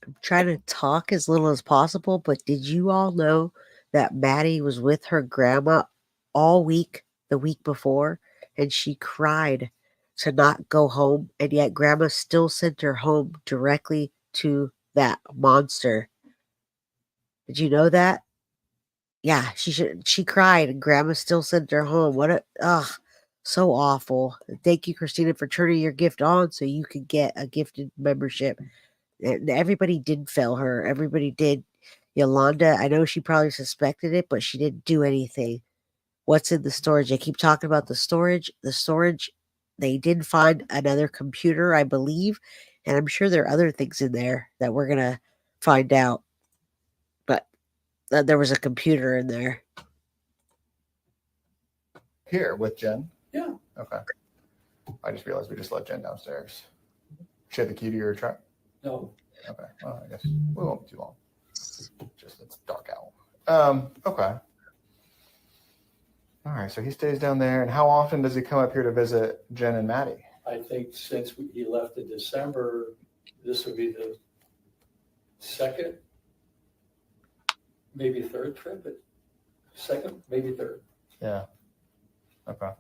I'm trying to talk as little as possible, but did you all know that Maddie was with her grandma all week the week before, and she cried to not go home, and yet grandma still sent her home directly to that monster? Did you know that? Yeah, she cried and grandma still sent her home. So awful. Thank you, Christina, for turning your gift on so you could get a gifted membership. And everybody did fail her. Everybody did. Yolanda, I know she probably suspected it, but she didn't do anything. What's in the storage? I keep talking about the storage. The storage, they did find another computer, I believe, and I'm sure there are other things in there that we're going to find out. But there was a computer in there. Here with Jenn? Yeah. Okay. I just realized we just let Jenn downstairs. She had the key to your truck? No. Okay. Well, I guess we won't be too long. Just it's dark out. Okay. All right. So he stays down there. And how often does he come up here to visit Jenn and Maddie? I think since he left in December, this would be the second, maybe third trip. But second, maybe third. Yeah. Okay.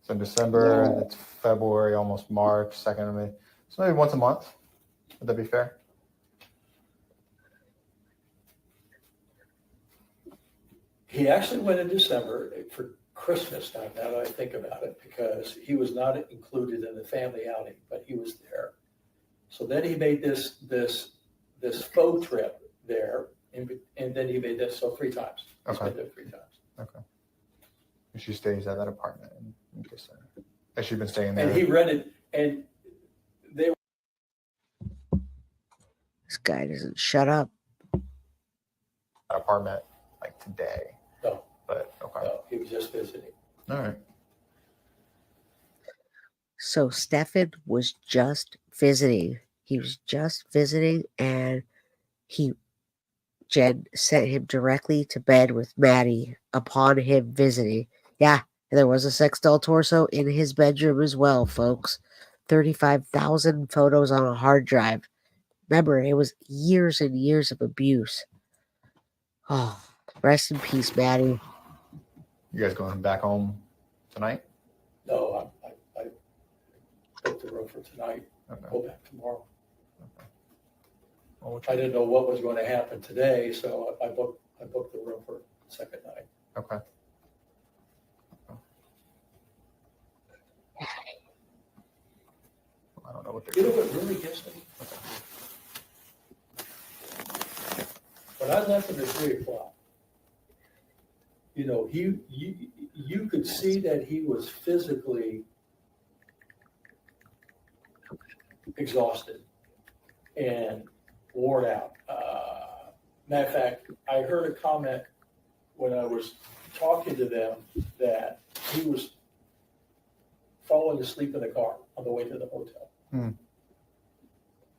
So in December, and it's February, almost March, second of May. So maybe once a month. Would that be fair? He actually went in December for Christmas time, now that I think about it, because he was not included in the family outing, but he was there. So then he made this faux trip there, and then he made this, so 3 times. He's been there 3 times. Okay. And she stays at that apartment in Kissimmee. Has she been staying there? And he rented, and they. This guy doesn't shut up. Apartment like today. No. But okay. No, he was just visiting. All right. So Stephan was just visiting. He was just visiting, and he Jenn sent him directly to bed with Maddie upon him visiting. Yeah, and there was a sex doll torso in his bedroom as well, folks. 35,000 photos on a hard drive. Remember, it was years and years of abuse. Oh, rest in peace, Maddie. You guys going back home tonight? No, I booked the room for tonight. Okay. Go back tomorrow. Okay. Well, I didn't know what was going to happen today, so I booked the room for the second night. okay. I don't know what You they're know what really gets me? When I left him at 3:00, you know, you could see that he was physically exhausted and worn out. Matter of fact, I heard a comment when I was talking to them that he was falling asleep in the car on the way to the hotel. Hmm.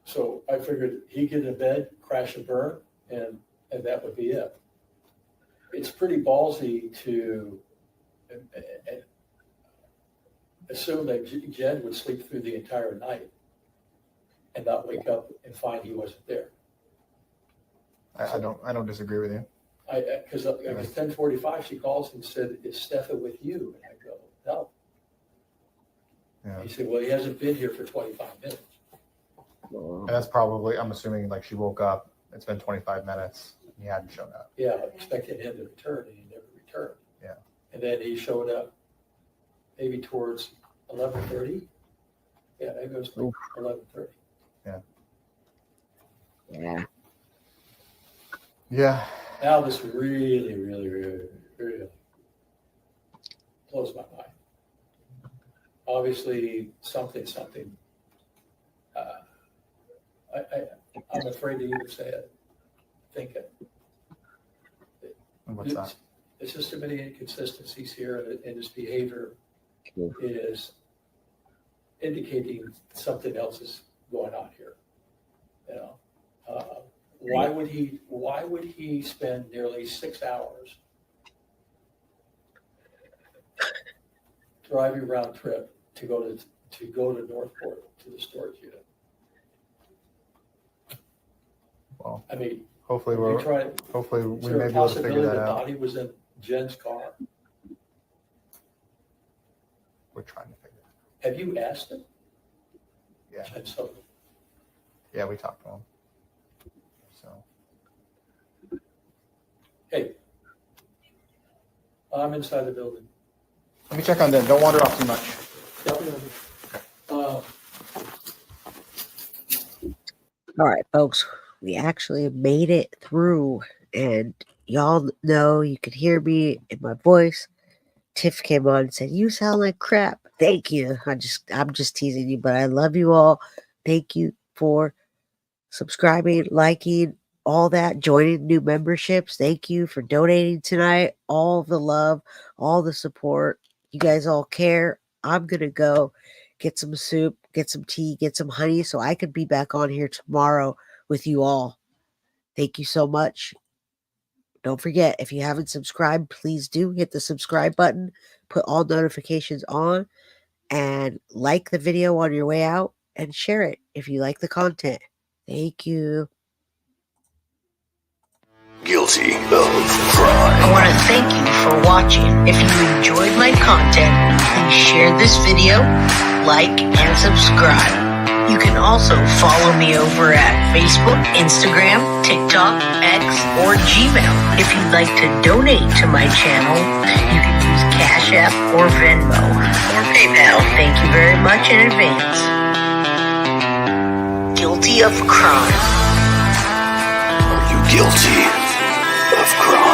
So I figured he'd get in bed, crash and burn, and that would be it. It's pretty ballsy to assume that Jenn would sleep through the entire night and not wake up and find he wasn't there. I don't disagree with you. Because at 10:45 she calls and said, "Is Stephan with you?" And I go, "No." Yeah. He said, "Well, he hasn't been here for 25 minutes." And that's probably, I'm assuming, like she woke up, it's been 25 minutes, and he hadn't shown up. Yeah, expecting him to return, and he never returned. Yeah. And then he showed up maybe towards 11:30. Yeah, maybe it was 11:30. Yeah. Yeah. Yeah. Now this really, really, really, really blows my mind. Obviously, something. I'm afraid to even say it. Think it. What's that? There's just too many inconsistencies here, and his behavior is indicating something else is going on here. You know, why would he spend nearly 6 hours driving round trip to go to Northport to the storage unit? Well, I mean, hopefully we may be able to figure that out. Body was in Jenn's car. We're trying to figure it out. Have you asked him? Yeah. Jenn Soto. Yeah, we talked to him. So. Hey, I'm inside the building. Let me check on them. Don't wander off too much. All right, folks, we actually made it through, and y'all know you could hear me in my voice. Tiff came on and said, "You sound like crap." Thank you. I'm just teasing you, but I love you all. Thank you for subscribing, liking, all that, joining new memberships. Thank you for donating tonight. All the love, all the support. You guys all care. I'm going to go get some soup, get some tea, get some honey so I could be back on here tomorrow with you all. Thank you so much. Don't forget, if you haven't subscribed, please do hit the subscribe button, put all notifications on, and like the video on your way out and share it if you like the content. Thank you. Guilty of crime. I want to thank you for watching. If you enjoyed my content, please share this video, like, and subscribe. You can also follow me over at Facebook, Instagram, TikTok, X, or Gmail. If you'd like to donate to my channel, you can use Cash App or Venmo or PayPal. Thank you very much in advance. Guilty of crime. Are you guilty of crime?